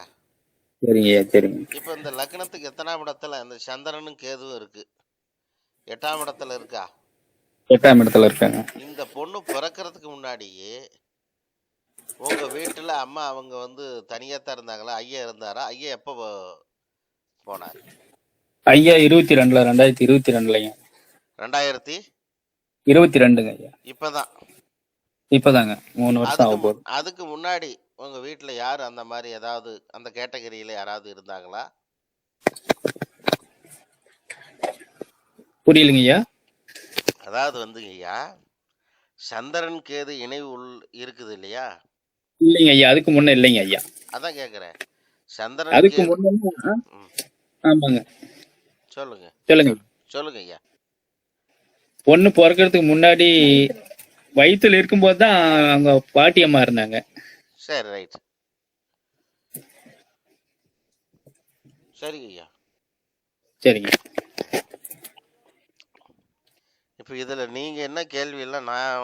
சரிங்க ஐயா, சரிங்க. இப்ப இந்த லக்னத்துக்கு எத்தனாம் இடத்துல இந்த சந்திரனும் கேதுவும் இருக்கு? 8ஆம் இடத்துல இருக்கா? 8ஆம் இடத்துல இருக்காங்க. இந்த பொண்ணு பிறக்கிறதுக்கு முன்னாடியே உங்க வீட்டுல அம்மா அவங்க வந்து தனியா தான் இருந்தாங்களா? ஐயா இருந்தாரா? ஐயா எப்ப போனார்? ஐயா 22ல 2022லைங்க. 2022ங்க ஐயா. இப்பதாங்க 3 வருஷம் ஆக போகுது. அதுக்கு முன்னாடி உங்க வீட்டுல யாரு அந்த மாதிரி ஏதாவது அந்த கேட்டகரியில யாராவது இருந்தாங்களா? புரியலங்க ஐயா. அதாவது வந்து ஐயா, சந்திரன் கேது இணைவு இருக்குது இல்லையா? இல்லைங்க ஐயா, அதுக்கு முன்ன இல்லைங்க ஐயா. அதான் கேக்குறேன். சந்திரன் அதுக்கு முன்ன. ஆமாங்க. சொல்லுங்க சொல்லுங்க ஐயா. பொண்ணு பிறக்கிறதுக்கு முன்னாடி வயிற்றுல இருக்கும்போது தான் அவங்க பாட்டி அம்மா இருந்தாங்க. சரி, ரைட். சரிங்க ஐயா. சரிங்க. இப்போ இதுல நீங்க என்ன கேள்வி இல்லை, நான்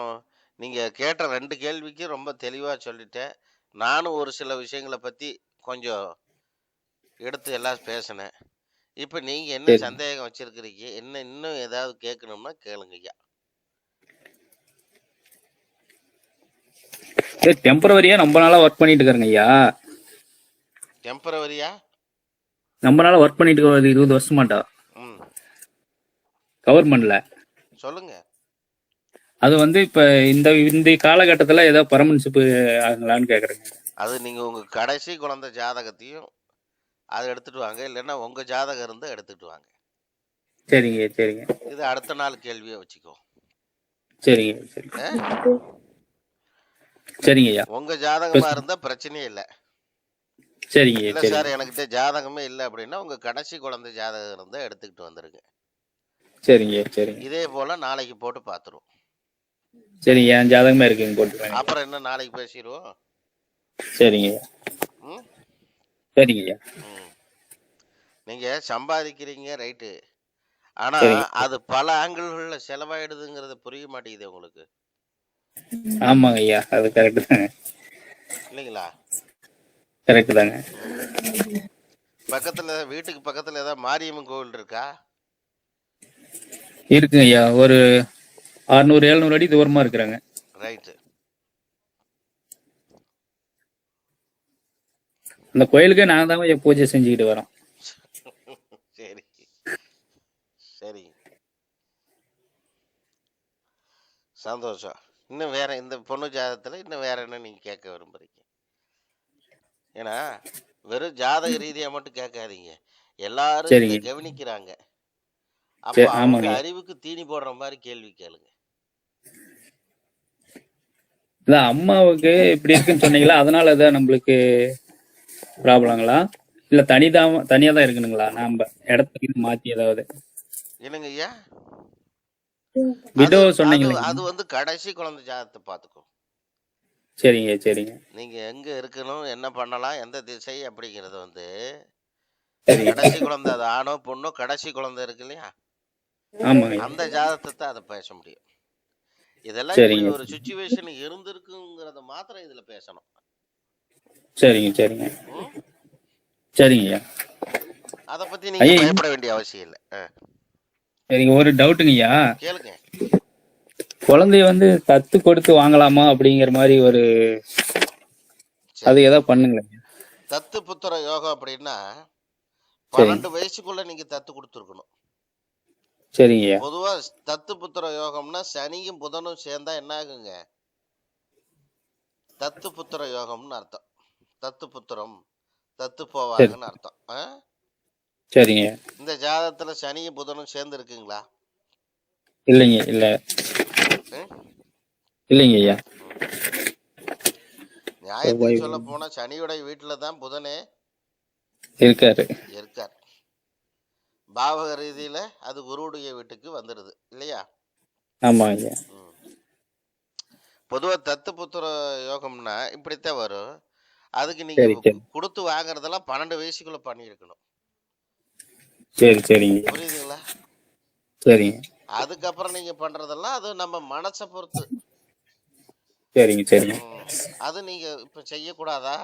நீங்க கேட்ட 2 கேள்விக்கு ரொம்ப தெளிவா சொல்லிட்டேன். நானும் ஒரு சில விஷயங்களை பத்தி கொஞ்சம் எடுத்து எல்லாம் பேசினேன். இப்ப நீங்க என்ன சந்தேகம் வச்சிருக்கிறீங்க, என்ன இன்னும் ஏதாவது கேட்கணும்னா கேளுங்க ஐயா. டெம்பரவரியா ரொம்ப நாளா ஒர்க் பண்ணிட்டு இருக்காருங்க ஐயா. டெம்பரவரியா ரொம்ப நாளா ஒர்க் பண்ணிட்டு இருக்காரு, 20 வருஷமாட்டா கவர்மெண்ட்ல. சொல்லுங்க. அது வந்து இப்ப இந்த காலகட்டத்துல ஏதாவது பர்மனன்ஷிப் ஆகலான்னு கேக்குறேங்க. அது நீங்க உங்க கடைசி குழந்தை ஜாதகத்தையும் அதை எடுத்துட்டு வாங்க, இல்லைன்னா உங்க ஜாதகம் இருந்தா எடுத்துட்டு வாங்க. சரிங்க சரிங்க. இது அடுத்த நாள் கேள்வியை வச்சுக்கோ. சரிங்க சரிங்க. சரிங்க ஐயா. உங்க ஜாதகமா இருந்தா பிரச்சனையே இல்லை. சரிங்க. இல்ல சார் எனக்கிட்ட ஜாதகமே இல்லை அப்படின்னா உங்க கடைசி குழந்தை ஜாதகம் இருந்தா எடுத்துக்கிட்டு வந்துருங்க. சரிங்க சரிங்க இதே போல நாளைக்கு போட்டு பார்த்துருவோம். சரிங்க. என் ஜாதகமே இருக்குங்க, போட்டுருவாங்க. அப்புறம் என்ன, நாளைக்கு பேசிடுவோம். சரிங்க ம் சரிங்க ம் நீங்க சம்பாதிக்கிறீங்க, ரைட்டு. ஆனா சரிங்க. அது பல ஆங்கிள்கள்ல செலவாயிடுதுங்கிறது புரிய மாட்டேங்குது உங்களுக்கு, ஆமாங்க ஐயா, அது கரெக்டு தாங்க. இல்லைங்களா? கரெக்டு தாங்க. ம் பக்கத்துல, வீட்டுக்கு பக்கத்துல ஏதாவது மாரியம்மன் கோவில் இருக்கா? இருக்குங்க ஐயா, ஒரு 600 700 அடி தூரமா இருக்கிறாங்க. ரைட்டு. அந்த கோயிலுக்கே நாங்க தான் ஐயா பூஜை செஞ்சுக்கிட்டு வரோம். சரி சரி, சந்தோஷம். இன்னும் வேற இந்த பொண்ணு ஜாதகத்துல இன்னும் வேற என்ன நீங்க கேட்க விரும்புறீங்க? ஏன்னா வெறும் ஜாதக ரீதியா மட்டும் கேட்காதீங்க, எல்லாரும் இதை சரிங்க கவனிக்கிறாங்க. அப்ப சரி. அவங்க ஆமாங்க ஐயா. அறிவுக்கு தீனி போடுற மாதிரி கேள்வி கேளுங்க. இதான் அம்மாவுக்கு இப்படி இருக்குன்னு சொன்னீங்களா, அதனால தான் நம்மளுக்கு ப்ராப்ளங்களா, இல்ல தனியா தான் இருக்கணுங்களா, நாம இடத்துக்கு மாத்தி ஏதாவது என்னங்க ஐயா? விடோ அது சொன்னீங்க அது இல்லைங்க? அது வந்து கடைசி குழந்தை ஜாதகத்தை பார்த்துக்கோ. சரிங்க சரிங்க நீங்க எங்க இருக்கணும், என்ன பண்ணலாம், எந்த திசை அப்படிங்கறது வந்து சரிங்க. கடைசி குழந்தை, அது ஆணோ பொண்ணோ, கடைசி குழந்தை இருக்கு இல்லையா, ஆமாங்க ஐயா. அந்த ஜாதகத்தை தான் அதை பேச முடியும். இதெல்லாம் இப்படி சரிங்க ஒரு சுச்சுவேஷன் இருந்திருக்குங்கிறத மாத்திரம் இதுல பேசணும். சரிங்க சரிங்க ம்? சரிங்க ஐயா. அத பத்தி நீங்க ஐயா பயப்பட வேண்டிய அவசியம் இல்லை. சரிங்க, ஒரு டவுட்டுங்க ஐயா. கேளுங்க. குழந்தைய வந்து தத்து கொடுத்து வாங்கலாமா அப்படிங்கிற மாதிரி ஒரு, அது சரி, ஏதாவது பண்ணுங்களேன். தத்து புத்திர யோகம் அப்படின்னா சரிங்க 12 வயசுக்குள்ள நீங்க தத்து கொடுத்துருக்கணும். சரிங்க ஐயா. பொதுவா தத்து புத்திர யோகம்னா சனியும் புதனும் சேர்ந்தா என்ன ஆகுங்க, தத்து புத்திர யோகம்னு அர்த்தம். தத்து புத்திரம், தத்து சரி போவாங்கன்னு அர்த்தம். சரிங்க ஐயா. இந்த ஜாதகத்துல சனியும் புதனும் சேர்ந்து இருக்குங்களா? இல்லைங்க, இல்ல ம்? இல்லைங்க ஐயா. ம். நியாயத்துக்கு சொல்ல போனா சனியோட வீட்டுல தான் புதனே இருக்காரு. இருக்கார். பாவக ரீதியில அது குருவுடைய வீட்டுக்கு வந்துடுது இல்லையா? ஆமா ஐயா. ம். பொதுவா தத்து புத்திர யோகம்னா இப்படித்தான் வரும். அதுக்கு நீங்க சரி சரி கொடுத்து வாங்குறதெல்லாம் 12 வயசுக்குள்ள பண்ணியிருக்கணும். சரி சரிங்க ஐயா. புரியுதுங்களா? சரிங்க அதுக்கப்புறம் நீங்க பண்றதெல்லாம் அது நம்ம மனசை பொறுத்து. சரிங்க சரிங்க ம். அது நீங்க இப்ப செய்யக்கூடாதா,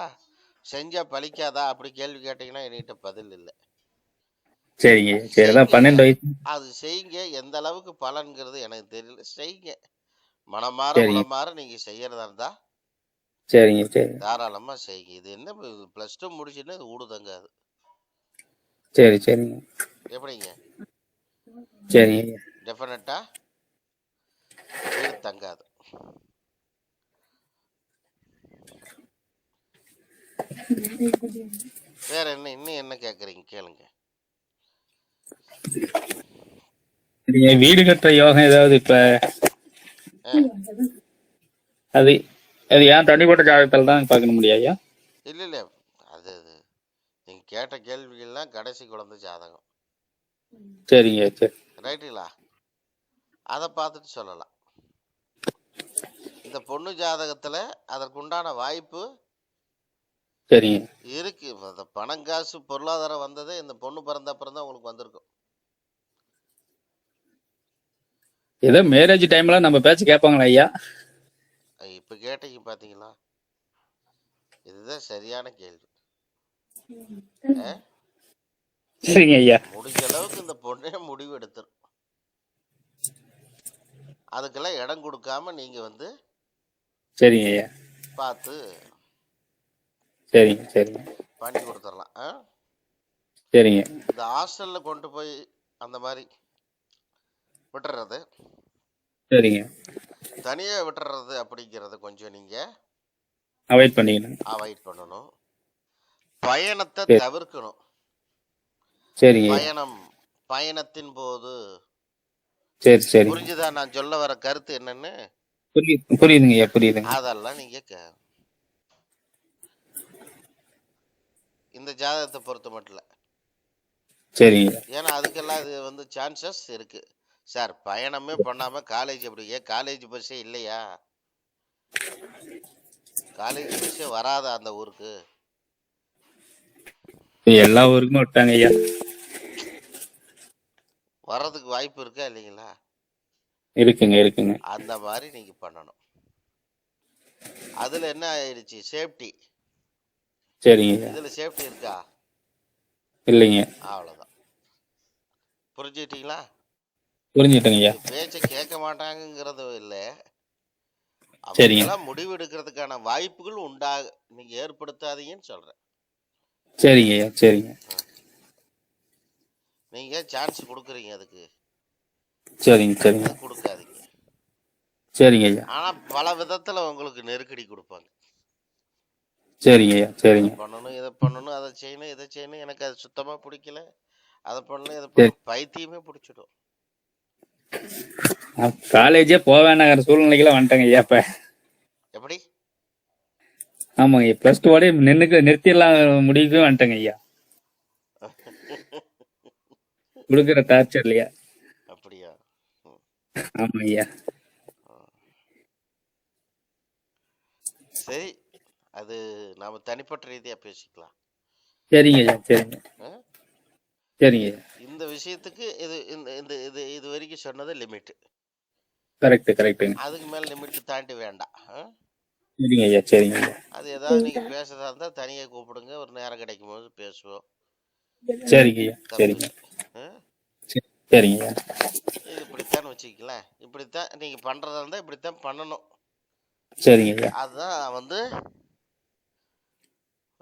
செஞ்சா பலிக்காதா அப்படி கேள்வி கேட்டீங்கன்னா என்கிட்ட பதில் இல்லை. சரிங்க ஐயா. சரி, அதான் செய்யுங்க, 12 வயசு. அது செய்யுங்க. எந்த அளவுக்கு பலன்கிறது எனக்கு தெரியல, செய்யுங்க. மனமாற சரிங்க உளமாற நீங்க செய்யறதா இருந்தா சரிங்க சரி தாராளமா செய்யுங்க. இது என்ன, +2 முடிச்சுன்னா இது ஊடு தங்காது. சரி சரிங்க எப்படிங்க? சரிங்க ஐயா. டெஃபினட்டா வீடு தங்காது. வேற என்ன, இன்னும் என்ன கேக்குறீங்க கேளுங்க. சரிங்க, வீடு கட்டுற யோகம் ஏதாவது இப்ப, ஆ, அது அது ஏன் தனிப்பட்ட ஜாதகத்தில் தான் பார்க்கணும் முடியா ஐயா? இல்ல இல்ல, அது நீங்க கேட்ட கேள்விகள்லாம் கடைசி குழந்தை ஜாதகம், சரிங்க சரி ரைட்டுங்களா? அதை பார்த்துட்டு சொல்லலாம். இந்த பொண்ணு ஜாதகத்துல அதற்குண்டான வாய்ப்பு சரிங்க. இருக்கு. அந்த பணம் காசு பொருளாதாரம் வந்ததே இந்த பொண்ணு பிறந்த அப்புறம் தான் உங்களுக்கு வந்திருக்கும். ஏதோ மேரேஜ் டைம்ல நம்ம பேச்சு கேட்பாங்களா ஐயா? இப்ப கேட்டீங்க பாத்தீங்களா, இதுதான் சரியான கேள்வி. ஆ? சரிங்க ஐயா. முடிஞ்ச அளவுக்கு இந்த பொண்ணே முடிவு எடுத்துரும். அதுக்கெல்லாம் இடம் கொடுக்காம நீங்க வந்து சரிங்க ஐயா. பார்த்து சரிங்க சரிங்க பண்ணி கொடுத்துடலாம். சரிங்க இந்த ஹாஸ்டல்ல கொண்டு போய் அந்த மாதிரி விட்டுறது, சரிங்க. தனியா விட்டுறது அப்படிங்கறத கொஞ்சம் நீங்க அவாய்ட் பண்ணிக்கணும். அவாய்ட் பண்ணணும். பயணத்தை சரி தவிர்க்கணும். சரிங்க ஐயா. பயணத்தின் போது, சரி சரிங்க. புரிஞ்சுதா நான் சொல்ல வர கருத்து என்னன்னு? புரியுதுங்க ஐயா, புரியுதுங்க. அதெல்லாம் நீங்க இந்த ஜாதகத்தை பொறுத்த மட்டும் இல்ல. சரிங்க ஏன்னா அதுக்கெல்லாம் இது வந்து சான்சஸ் இருக்கு. சார் பயணமே பண்ணாம காலேஜ் எப்படி? ஏன் காலேஜ் பஸ்ஸே இல்லையா? காலேஜ் பஸ்ஸே வராதா அந்த ஊருக்கு? எல்லா ஊருக்குமே விட்டாங்க ஐயா. வர்றதுக்கு வாய்ப்பு இருக்கா இல்லைங்களா? இருக்குங்க இருக்குங்க. அந்த மாதிரி நீங்க பண்ணணும். அதுல என்ன ஆயிடுச்சு? சேஃப்டி. சரிங்க ஐயா. இதுல சேஃப்டி இருக்கா? இல்லைங்க. அவ்வளவுதான். புரிஞ்சுக்கிட்டீங்களா? புரிஞ்சுட்டேங்க ஐயா. நீங்க பேச்ச கேட்க மாட்டாங்கங்கிறது இல்ல, சரிங்க அவங்களா முடிவு எடுக்கிறதுக்கான வாய்ப்புகள் நீங்க ஏற்படுத்தாதீங்கன்னு சொல்றேன். சரிங்க ஐயா. சரிங்க நீங்க சான்ஸ் கொடுக்குறீங்க, அதுக்கு சரிங்க சரிங்க அது கொடுக்காதீங்க. சரிங்க ஐயா. ஆனா பல விதத்துல உங்களுக்கு நெருக்கடி கொடுப்பாங்க. சரிங்க ஐயா. சரிங்க பண்ணணும், இதை பண்ணணும், அதை செய்யணும், இதை செய்யணும், எனக்கு அது சுத்தமா பிடிக்கல, அதை பண்ணல, இதை சரி. பண்ண பைத்தியமே பிடிச்சிடும். காலேஜே போவேனாங்கிற சூழ்நிலைக்கெல்லாம் வந்துட்டேங்க ஐயா இப்ப. எப்படி? ஆமாங்க ஐயா. +2 ஓட நிறுத்திடலாம் முடிவுக்கு வந்துட்டேங்க ஐயா. கொடுக்குற டார்ச்சர் இல்லையா? அப்படியா? ஆமாங்க ஐயா. சரி, அது நாம தனிப்பட்ட ரீதியா பேசிக்கலாம். சரிங்க ஐயா. சரிங்க சரிங்க ஐயா. இந்த விஷயத்துக்கு இது இந்த இந்த இது இது வரைக்கும் சொன்னது லிமிட். கரெக்டுங்க. அதுக்கு மேல லிமிட் தாண்டி வேண்டாம். சரிங்க ஐயா. சரிங்க ஐயா. அது ஏதாவது நீங்க பேசுறதா இருந்தா தனியா கூப்பிடுங்க, ஒரு நேரம் கிடைக்கும் போது பேசுவோம். சரிங்க ஐயா. சரிங்க சரிங்க ஐயா. இது இப்படித்தான் வச்சுக்கலாம். இப்படித்தான் நீங்க பண்றதா இருந்தா இப்படித்தான் பண்ணணும். சரிங்க ஐயா. அதுதான்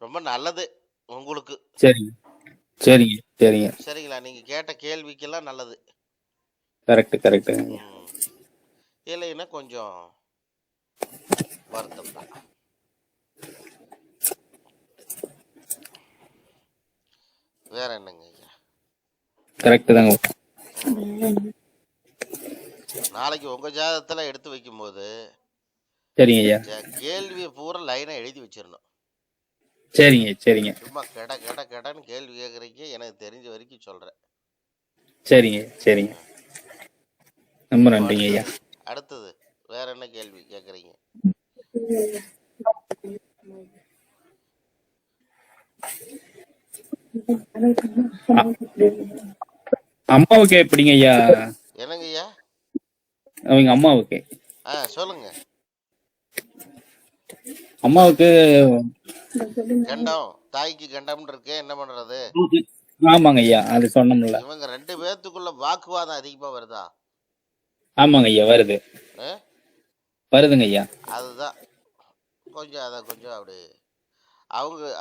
ரொம்ப நல்லது உங்களுக்கு. சரிங்க சரிங்க சரிங்க. சரிங்களா? நீங்க கேட்ட கேள்விக்கெல்லாம் நல்லது. கரெக்டுங்க. இல்லைன்னா கொஞ்சம் வருத்தம் தான். வேற என்னங்க ஐயா? கரெக்ட் தாங்க. நாளைக்கு உங்க ஜாதகத்துல எடுத்து வைக்கும் போது சரிங்க ஐயா. கேள்வியை பூரா லைனா எழுதி வச்சிடணும். சரிங்க சும்மா கடன்னு கேள்வி கேட்குறீங்க, எனக்கு தெரிஞ்ச வரைக்கும் சொல்றேன். சரிங்க. ரொம்ப நன்றிங்க ஐயா. அடுத்தது வேற என்ன கேள்வி கேட்குறீங்க? அம்மாவுக்கு எப்படிங்க ஐயா? என்னங்க ஐயா? அவங்க அம்மாவுக்கு சொல்லுங்க. அம்மாவுக்கு கண்டம், தாய்க்கு கண்டம்னு இருக்கு, என்ன பண்றது? ஆமாங்க ஐயா, அது சொன்னோம்ல. இவங்க 2 பேத்துக்குள்ள வாக்குவாதம் அதிகமா வருதா? ஆமாங்க ஐயா, வருதுங்க ஐயா. அதுதான் கொஞ்சம் அப்படி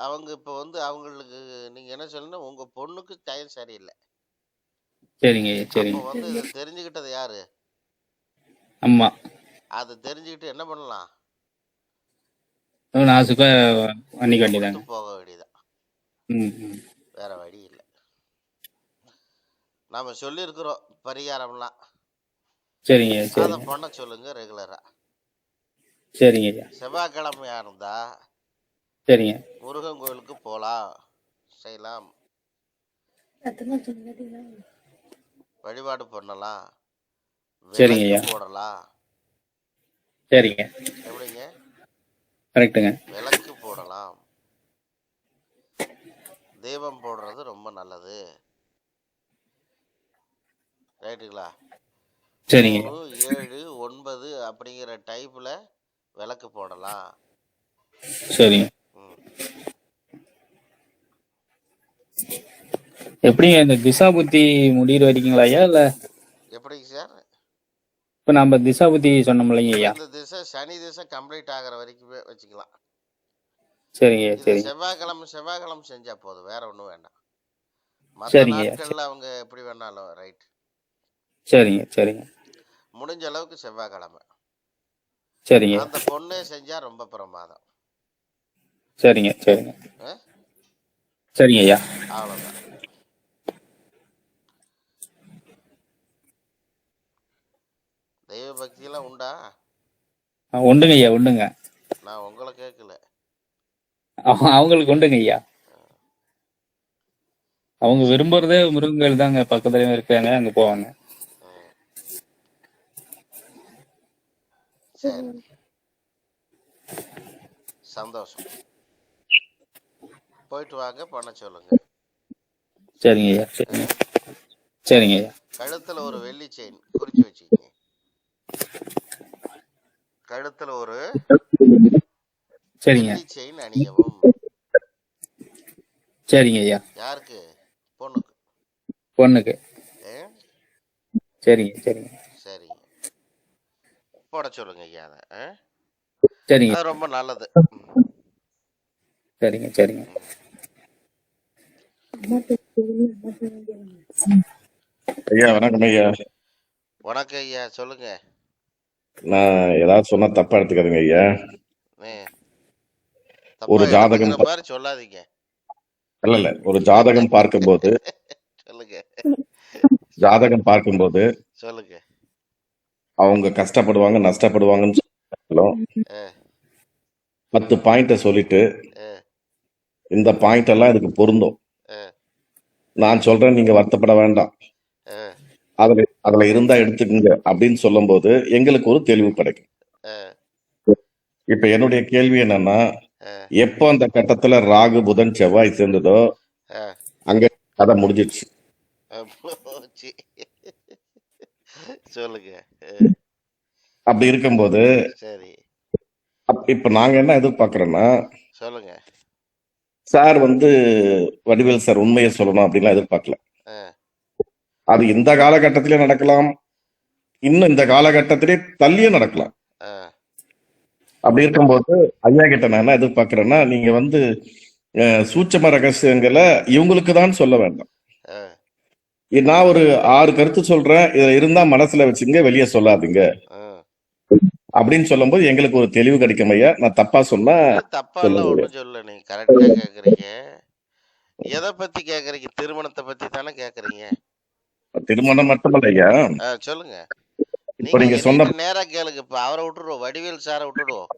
அவங்க இப்ப அவங்களுக்கு நீங்க என்ன சொல்லணும், உங்க பொண்ணுக்கு டைம் சரியில்லை. சரிங்க. இதை தெரிஞ்சுக்கிட்டது யாரு? அம்மா. அதை தெரிஞ்சுக்கிட்டு என்ன பண்ணலாம்? நாசுக்கா அன்னைக்கு வேண்டியதாங்க, போக வேண்டியதான். வேற வழி இல்லை. நாம சொல்லி இருக்கிறோம் பரிகாரம்லாம். சரிங்க. அதை பண்ண சொல்லுங்க ரெகுலரா. சரிங்க ஐயா. செவ்வாய்க்கிழமையா இருந்தா சரிங்க, முருகன் கோயிலுக்கு போலாம், செய்யலாம், வழிபாடு பண்ணலாம், சரிங்க ஐயா. போடலாம். சரிங்க, எப்படிங்க? கரெக்டுங்க. விளக்கு போடலாம், தீபம் போடுறது ரொம்ப நல்லது. ரைட்டுங்களா? சரிங்க. 3, 7, 9 அப்படிங்கிற டைப்ல விளக்கு போடலாம். சரிங்க. எப்படிங்க இந்த திசா புத்தி முடிகிற வரைக்குங்களா ஐயா, இல்ல எப்படிங்க சார்? இப்ப நம்ம திசா புத்தி சொன்னோம்லைங்க ஐயா, இந்த திசை சனி திசை கம்ப்ளீட் ஆகிற வரைக்கும் வச்சுக்கலாம். சரிங்க. செவ்வாய்க்கிழமை செஞ்சா போதும், வேற ஒண்ணும் வேண்டாம். மற்ற நாட்கள்ல அவங்க எப்படி வேணாலும் ரைட். சரிங்க. முடிஞ்ச அளவுக்கு செவ்வாய்க்கிழமை. சரிங்க. அந்த பொண்ணே செஞ்சா ரொம்ப பிரமாதம். சரிங்க ஐயா. அவ்வளவுதான். தெய்வ பக்தி எல்லாம் உண்டா? உண்டுங்க ஐயா, உண்டுங்க. நான் உங்களை கேட்கல, அவங்களுக்கு உண்டுங்க ஐயா. அவங்க விரும்புறதே முருகன் தாங்க, பக்கத்துலயும் இருக்காங்க, அங்க போவாங்க. சரி, சந்தோஷம். போயிட்டு வாங்க, பண்ண சொல்லுங்க. சரிங்க ஐயா. சரிங்க. சரிங்க ஐயா. கழுத்துல ஒரு வெள்ளி செயின் குறிச்சு வச்சுக்கங்க. கழுத்துல ஒரு சரிங்க. வெள்ளி செயின் அணியவும். சரிங்க ஐயா. யாருக்கு? பொண்ணுக்கு. பொண்ணுக்கு. ஏ? சரிங்க. சரிங்க. சரிங்க, போட சொல்லுங்க ஐயா. அதை சரிங்க. அது ரொம்ப நல்லது. சரிங்க. சரிங்க. ஐயா வணக்கம் ஐயா. வணக்கம் ஐயா, சொல்லுங்க. நான் ஏதாவது சொன்னா தப்பா எடுத்துக்காதுங்க ஐயா. ஏ, ஒரு தப்பா ஜாதகம் எடுத்துக்கிற மாதிரி சொல்லாதீங்க. இல்ல ஒரு ஜாதகம் பார்க்கும்போது சொல்லுங்க, ஜாதகம் சொல்லுங்க. அவங்க கஷ்டப்படுவாங்க நஷ்டப்படுவாங்கன்னு சொன்னாலும் ஏ, 10 பாயிண்ட சொல்லிட்டு ஏ, இந்த பாயிண்ட் எல்லாம் இதுக்கு பொருந்தும், ஏ, நான் சொல்றேன் நீங்க வருத்தப்பட வேண்டாம், ஏ, அதுல இருந்தா எடுத்துக்கங்க அப்படின்னு சொல்லும் போது எங்களுக்கு ஒரு தெளிவு கிடைக்கும். ஏ, இப்ப என்னுடைய கேள்வி என்னன்னா, ஏ, எப்போ அந்த கட்டத்துல ராகு புதன் செவ்வாய் சேர்ந்ததோ ஏ. அங்க கதை முடிஞ்சிடுச்சு. போச்சு. சொல்லுங்க. ஏ, அப்படி இருக்கும்போது சரி, இப்ப நாங்க என்ன எதிர்பார்க்கறோம்னா, சொல்லுங்க. சார் வடிவேல் சார் உண்மையை சொல்லணும் அப்படின்லாம் எதிர்பார்க்கல. ஏ, அது இந்த காலகட்டத்திலே நடக்கலாம், இன்னும் இந்த காலகட்டத்திலே தள்ளியும் நடக்கலாம். ஏ, அப்படி இருக்கும்போது ஐயா கிட்ட நான் என்ன எதிர்பார்க்கிறேன்னா, நீங்க சூட்சம ரகசியங்களை இவங்களுக்கு தான் சொல்ல வேண்டாம். ஏ, நான் ஒரு 6 கருத்து சொல்றேன், இதுல இருந்தா மனசுல வச்சுங்க, வெளியே சொல்லாதீங்க ஏ. அப்படின்னு சொல்லும்போது எங்களுக்கு ஒரு தெளிவு கிடைக்கும் ஐயா. நான் தப்பா சொன்னா தப்பா எல்லாம் சொல்லுங்க. ஒண்ணும் சொல்லல, நீங்க கரெக்டா கேக்குறீங்க. எதை பத்தி கேக்குறீங்க? திருமணத்தை பத்தி தானே கேக்குறீங்க. திருமணம் மட்டுமல்ல ஐயா, சொல்லுங்க. இப்ப நீங்க நீங்க சொன்ன என்கிட்ட நேரா கேளுங்க. இப்ப அவரை விட்டுருவோம், வடிவேல் சாரை விட்டுடுவோம்.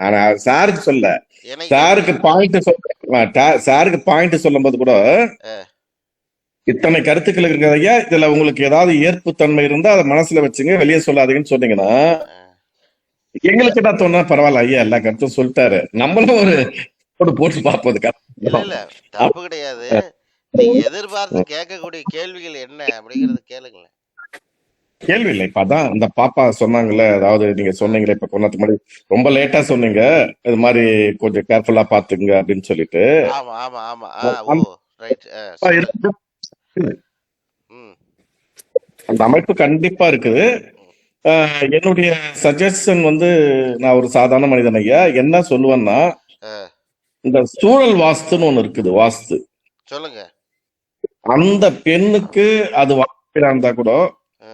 ஆனா சாருக்கு சொல்ல, எனக்கு சாருக்கு பாயிண்ட் சொல்லும் போது கூட ஏ, இத்தனை கருத்துக்கள் இருக்குது ஐயா, இதுல உங்களுக்கு ஏதாவது ஏற்பு தன்மை இருந்தா அதை மனசுல வச்சுங்க, வெளியே சொல்லாதீங்கன்னு சொன்னீங்கன்னா ஏ. எங்களுக்கு என்ன தோணா பரவாயில்ல, ஐயா எல்லா கருத்தும் சொல்லிட்டாரு, நம்மளும் ஒரு போட்டு பார்ப்போம். இல்ல இல்ல, தப்பு கிடையாது. நீங்க எதிர்பார்த்து கேட்கக்கூடிய கேள்விகள் என்ன அப்படிங்கறது கேளுங்களேன். கேள்வி இல்லை. இப்ப அதான் இந்த பாப்பா சொன்னாங்கல்ல, அதாவது நீங்க சொன்னீங்களே இப்ப கொண்டதுக்கு முன்னாடி ரொம்ப லேட்டா சொன்னீங்க, இது மாதிரி கொஞ்சம் கேர்ஃபுல்லா பாத்துங்க அப்படின்னு சொல்லிட்டு. ஆமா ஆமா ஆமா. ஓ ரைட். ம், அந்த அமைப்பு கண்டிப்பா இருக்குது. என்னுடைய சஜஷன் நான் ஒரு சாதாரண மனிதன் ஐயா, என்ன சொல்லுவேன்னா, இந்த சூழல் வாஸ்துன்னு ஒண்ணு இருக்குது, வாஸ்து. சொல்லுங்க. அந்த பெண்ணுக்கு அது வாழ்க்கையா இருந்தா கூட ஏ,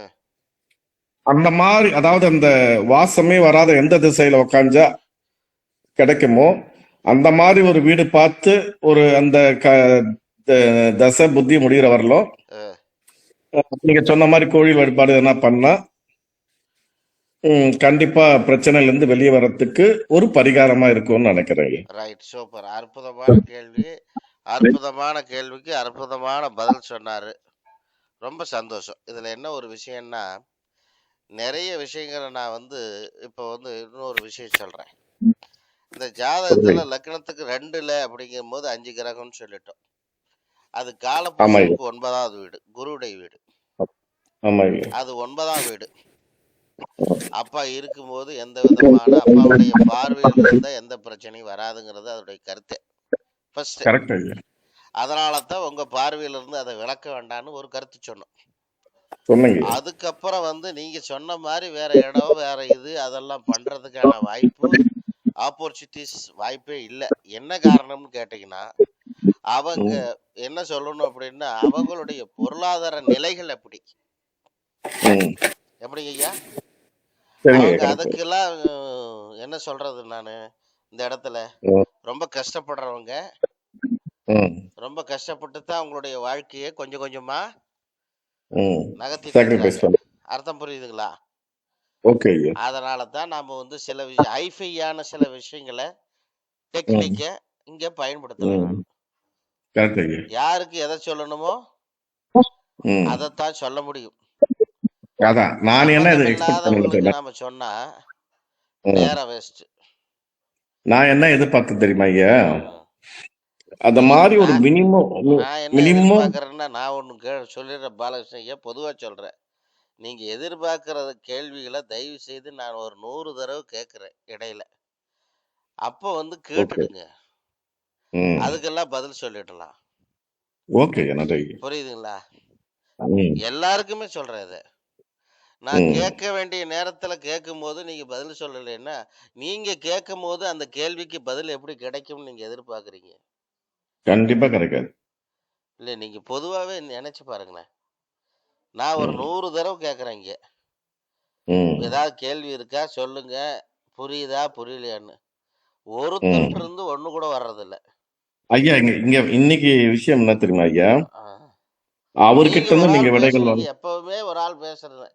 அந்த மாதிரி, அதாவது அந்த வாசமே வராத எந்த திசையில உக்காஞ்சா கிடைக்குமோ அந்த மாதிரி ஒரு வீடு பார்த்து ஒரு அந்த தசை புத்தி முடிகிற வரலும் ஏ. நீங்க சொன்ன மாதிரி கோயில் வழிபாடு எதனா பண்ணா கண்டிப்பா பிரச்சனையில இருந்து வெளியே வர்றதுக்கு ஒரு பரிகாரமா இருக்கும்னு நினைக்கிறேன். Right, super. அற்புதமான கேள்வி. அற்புதமான கேள்விக்கு அற்புதமான பதில் சொன்னாரு. ரொம்ப சந்தோஷம். இதுல என்ன ஒரு விஷயம்னா, நிறைய விஷயங்களை நான் இப்போ இன்னொரு விஷயம் சொல்றேன். இந்த ஜாதகத்துல லக்னத்துக்கு 2ல அப்படிங்கும் போது 5 கிரகம்னு சொல்லிட்டோம். அது காலப்புருஷனுக்கு 9வது வீடு, குருவுடைய வீடு. அது 9ஆம் வீடு. அப்பா இருக்கும்போது எந்த விதமான அப்பாவுடைய பார்வையில் இருந்தா எந்த பிரச்சனையும் வராதுங்கிறது அதோடைய கருத்து. ஃபர்ஸ்ட், அதனால தான் உங்க பார்வையில இருந்து அதை விளக்க வேண்டாம்னு ஒரு கருத்து சொன்னோம். அதுக்கப்புறம் நீங்க சொன்ன மாதிரி வேற இடம் வேற இது அதெல்லாம் பண்றதுக்கான வாய்ப்பு, ஆப்பர்ச்சுனிட்டிஸ் வாய்ப்பே இல்லை. என்ன காரணம்னு கேட்டீங்கன்னா, அவங்க என்ன சொல்லணும் அப்படின்னா, அவங்களுடைய பொருளாதார நிலைகள் எப்படிங்க ஐயா, அவங்க அதுக்கெல்லாம் என்ன சொல்றது, நானு இந்த இடத்துல ரொம்ப கஷ்டப்படுறவங்க, ரொம்ப கஷ்டப்பட்டு தான் அவங்களுடைய வாழ்க்கையை கொஞ்சம் கொஞ்சமா நகர்த்திட்டு. அர்த்தம் புரியுதுங்களா? அதனால தான் நாம சில ஹைஃபையான சில விஷயங்களை டெக்னிக்க இங்க பயன்படுத்தலாம். யாருக்கு எதை சொல்லணுமோ அதைத்தான் சொல்ல முடியும். நாம சொன்னா ம். நேரம் வேஸ்ட். நான் என்ன எதிர்பார்த்தேன் தெரியுமா ஐயா? அந்த நீங்க மாதிரி ஒரு நான் மினிமம் நான் என்ன மினிமம் எதிர்பார்க்கறேன்னா, நான் ஒண்ணு சொல்லிடுறேன் பாலகிருஷ்ணன் ஐயா, பொதுவா சொல்றேன். நீங்க எதிர்பார்க்கிற கேள்விகளை தயவு செய்து நான் ஒரு 100 தடவை கேட்கிறேன் இடையில. அப்போ வந்து ஓகே. கேட்டுடுங்க. ம். அதுக்கெல்லாம் பதில் சொல்லிடலாம். ஓகே நன்றி. புரியுதுங்களா? ம். எல்லாருக்குமே சொல்றேன் இத. நான் ம். கேட்க வேண்டிய நேரத்துல கேட்கும்போது நீங்க பதில் சொல்லலைன்னா, நீங்க கேட்கும்போது அந்த கேள்விக்கு பதில் எப்படி கிடைக்கும்னு நீங்க எதிர்பார்க்குறீங்க? கண்டிப்பா கிடைக்காது. இல்ல நீங்க பொதுவாவே நினைச்சு பாருங்களேன். நான் ஒரு ம். 100 தடவை கேட்கிறேன் இங்க. ம். ஏதாவது கேள்வி இருக்கா? சொல்லுங்க. புரியுதா? புரியலையான்னு. ம். ஒருத்தன்ட்ட இருந்து ஒண்ணு கூட வர்றதில்ல. ஐயா இங்க இங்க இன்னைக்கு விஷயம் என்ன தெரியுமா ஐயா? ஆ. அவர்கிட்ட நீங்க இருந்து ஒரு நீங்க ஆள் விடைகள் பேசுறீங்க. வந்து எப்பவுமே ஒரு ஆள் பேசுறது.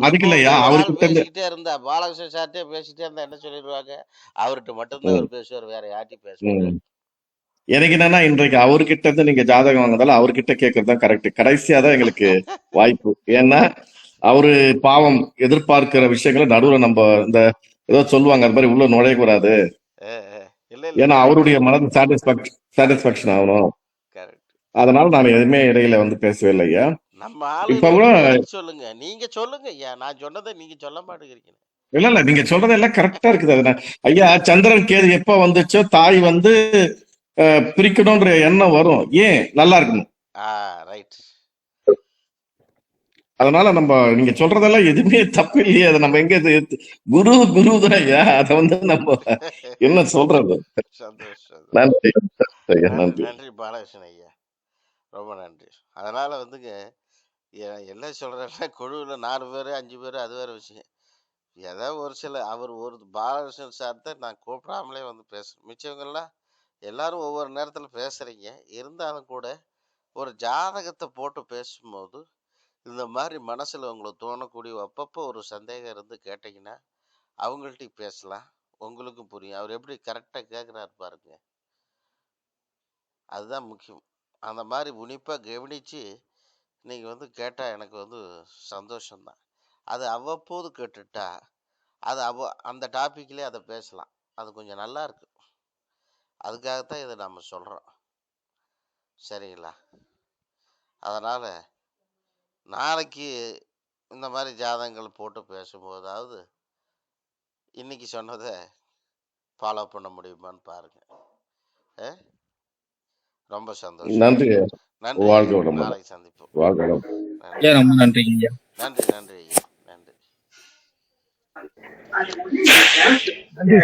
அதுக்கு இல்லையா எப்பவுமே ஒரு ஆள் அவர்கிட்ட இருந்து பேசிக்கிட்டே இருந்தா, பாலகிருஷ்ணன் சார்ட்டே பேசிட்டே இருந்தா என்ன சொல்லிடுவாங்க? அவர்ட்ட மட்டும் தான் ம். அவர் பேசுவார். வேற யார்ட்டயும் பேச மாட்டாரு. ம். எனக்கு என்னன்னா இன்றைக்கு அவர்கிட்ட இருந்து நீங்க ஜாதகம் வாங்குறதால அவர்கிட்ட கேட்கறது தான் கரெக்ட். கடைசியா தான் எங்களுக்கு வாய்ப்பு. ஏன்னா அவரு பாவம் எதிர்பார்க்கிற விஷயங்களை நடுவுல நம்ம இந்த ஏதோ சொல்லுவாங்க அது மாதிரி உள்ள நுழையக்கூடாது. இல்ல இல்ல ஏன்னா கரெக்ட் அவருடைய கரெக்ட் மனது கரெக்ட் சாட்டிஸ்பாக்சன் ஆகணும். கரெக்ட். அதனால நான் எதுவுமே இடையில வந்து பேசவே இல்லை ஐயா. நம்ம இப்ப ஆளுகளுக்கு கூட பதில் சொல்லுங்க. நீங்க சொல்லுங்க ஐயா. நான் சொன்னதை நீங்க சொல்ல மாட்டேங்கிறீங்க. இல்ல நீங்க சொல்றது எல்லாம் கரெக்டா இருக்குது. அது ஐயா சந்திரன் கேது எப்ப வந்துச்சோ தாய் வந்து பிரிக்கணும்ன்ற எண்ணம் வரும். ஏன் நல்லா இருக்கணும். ரைட். அதனால நம்ம நீங்க சொல்றதெல்லாம் எதுவுமே தப்பு இல்லையே. அதை நம்ம எங்க குரு தான் ஐயா. அதை வந்து நம்ம என்ன சொல்றது. சந்தோஷம். நன்றி ஐயா, நன்றி நன்றி. நன்றி பாலகிருஷ்ணன் ஐயா. ரொம்ப நன்றி. அதனால வந்துங்க என்ன சொல்றேன்னா, குழுவில் 4 பேர் 5 பேர் அது வேற விஷயம். ஏதோ ஒரு சில அவர் ஒரு பாலகிருஷ்ணன் சார் தான் நான் கூப்பிடாமலே வந்து பேசுறேன். மிச்சவங்கெல்லாம் எல்லாரும் ஒவ்வொரு நேரத்தில் பேசுறீங்க. இருந்தாலும் கூட ஒரு ஜாதகத்தை போட்டு பேசும்போது இந்த மாதிரி மனசுல உங்களுக்கு தோணக்கூடிய அப்பப்போ ஒரு சந்தேகம் இருந்து கேட்டீங்கன்னா அவங்கள்ட்ட பேசலாம். உங்களுக்கும் புரியும். அவர் எப்படி கரெக்டா கேட்கிறாரு பாருங்க. அதுதான் முக்கியம். அந்த மாதிரி உன்னிப்பா கவனிச்சு நீங்க வந்து கேட்டா எனக்கு வந்து சந்தோஷம்தான். அது அவ்வப்போது கேட்டுட்டா அது அந்த டாபிக்லயே அதை பேசலாம். அது கொஞ்சம் நல்லா இருக்கு. அதுக்காகத்தான் இதை நம்ம சொல்றோம். சரிங்களா? அதனால நாளைக்கு இந்த மாதிரி ஜாதகங்கள் போட்டு பேசும்போதாவது இன்னைக்கு சொன்னதை ஃபாலோ பண்ண முடியுமான்னு பாருங்க. ரொம்ப சந்தோஷம். நன்றி. நன்றி. வாழ்க வளமுடன். நாளைக்கு சந்திப்போம். வாழ்க வளமுடன். நன்றி ரொம்ப நன்றிங்க ஐயா. நன்றி நன்றி ஐயா. நன்றி. நன்றி.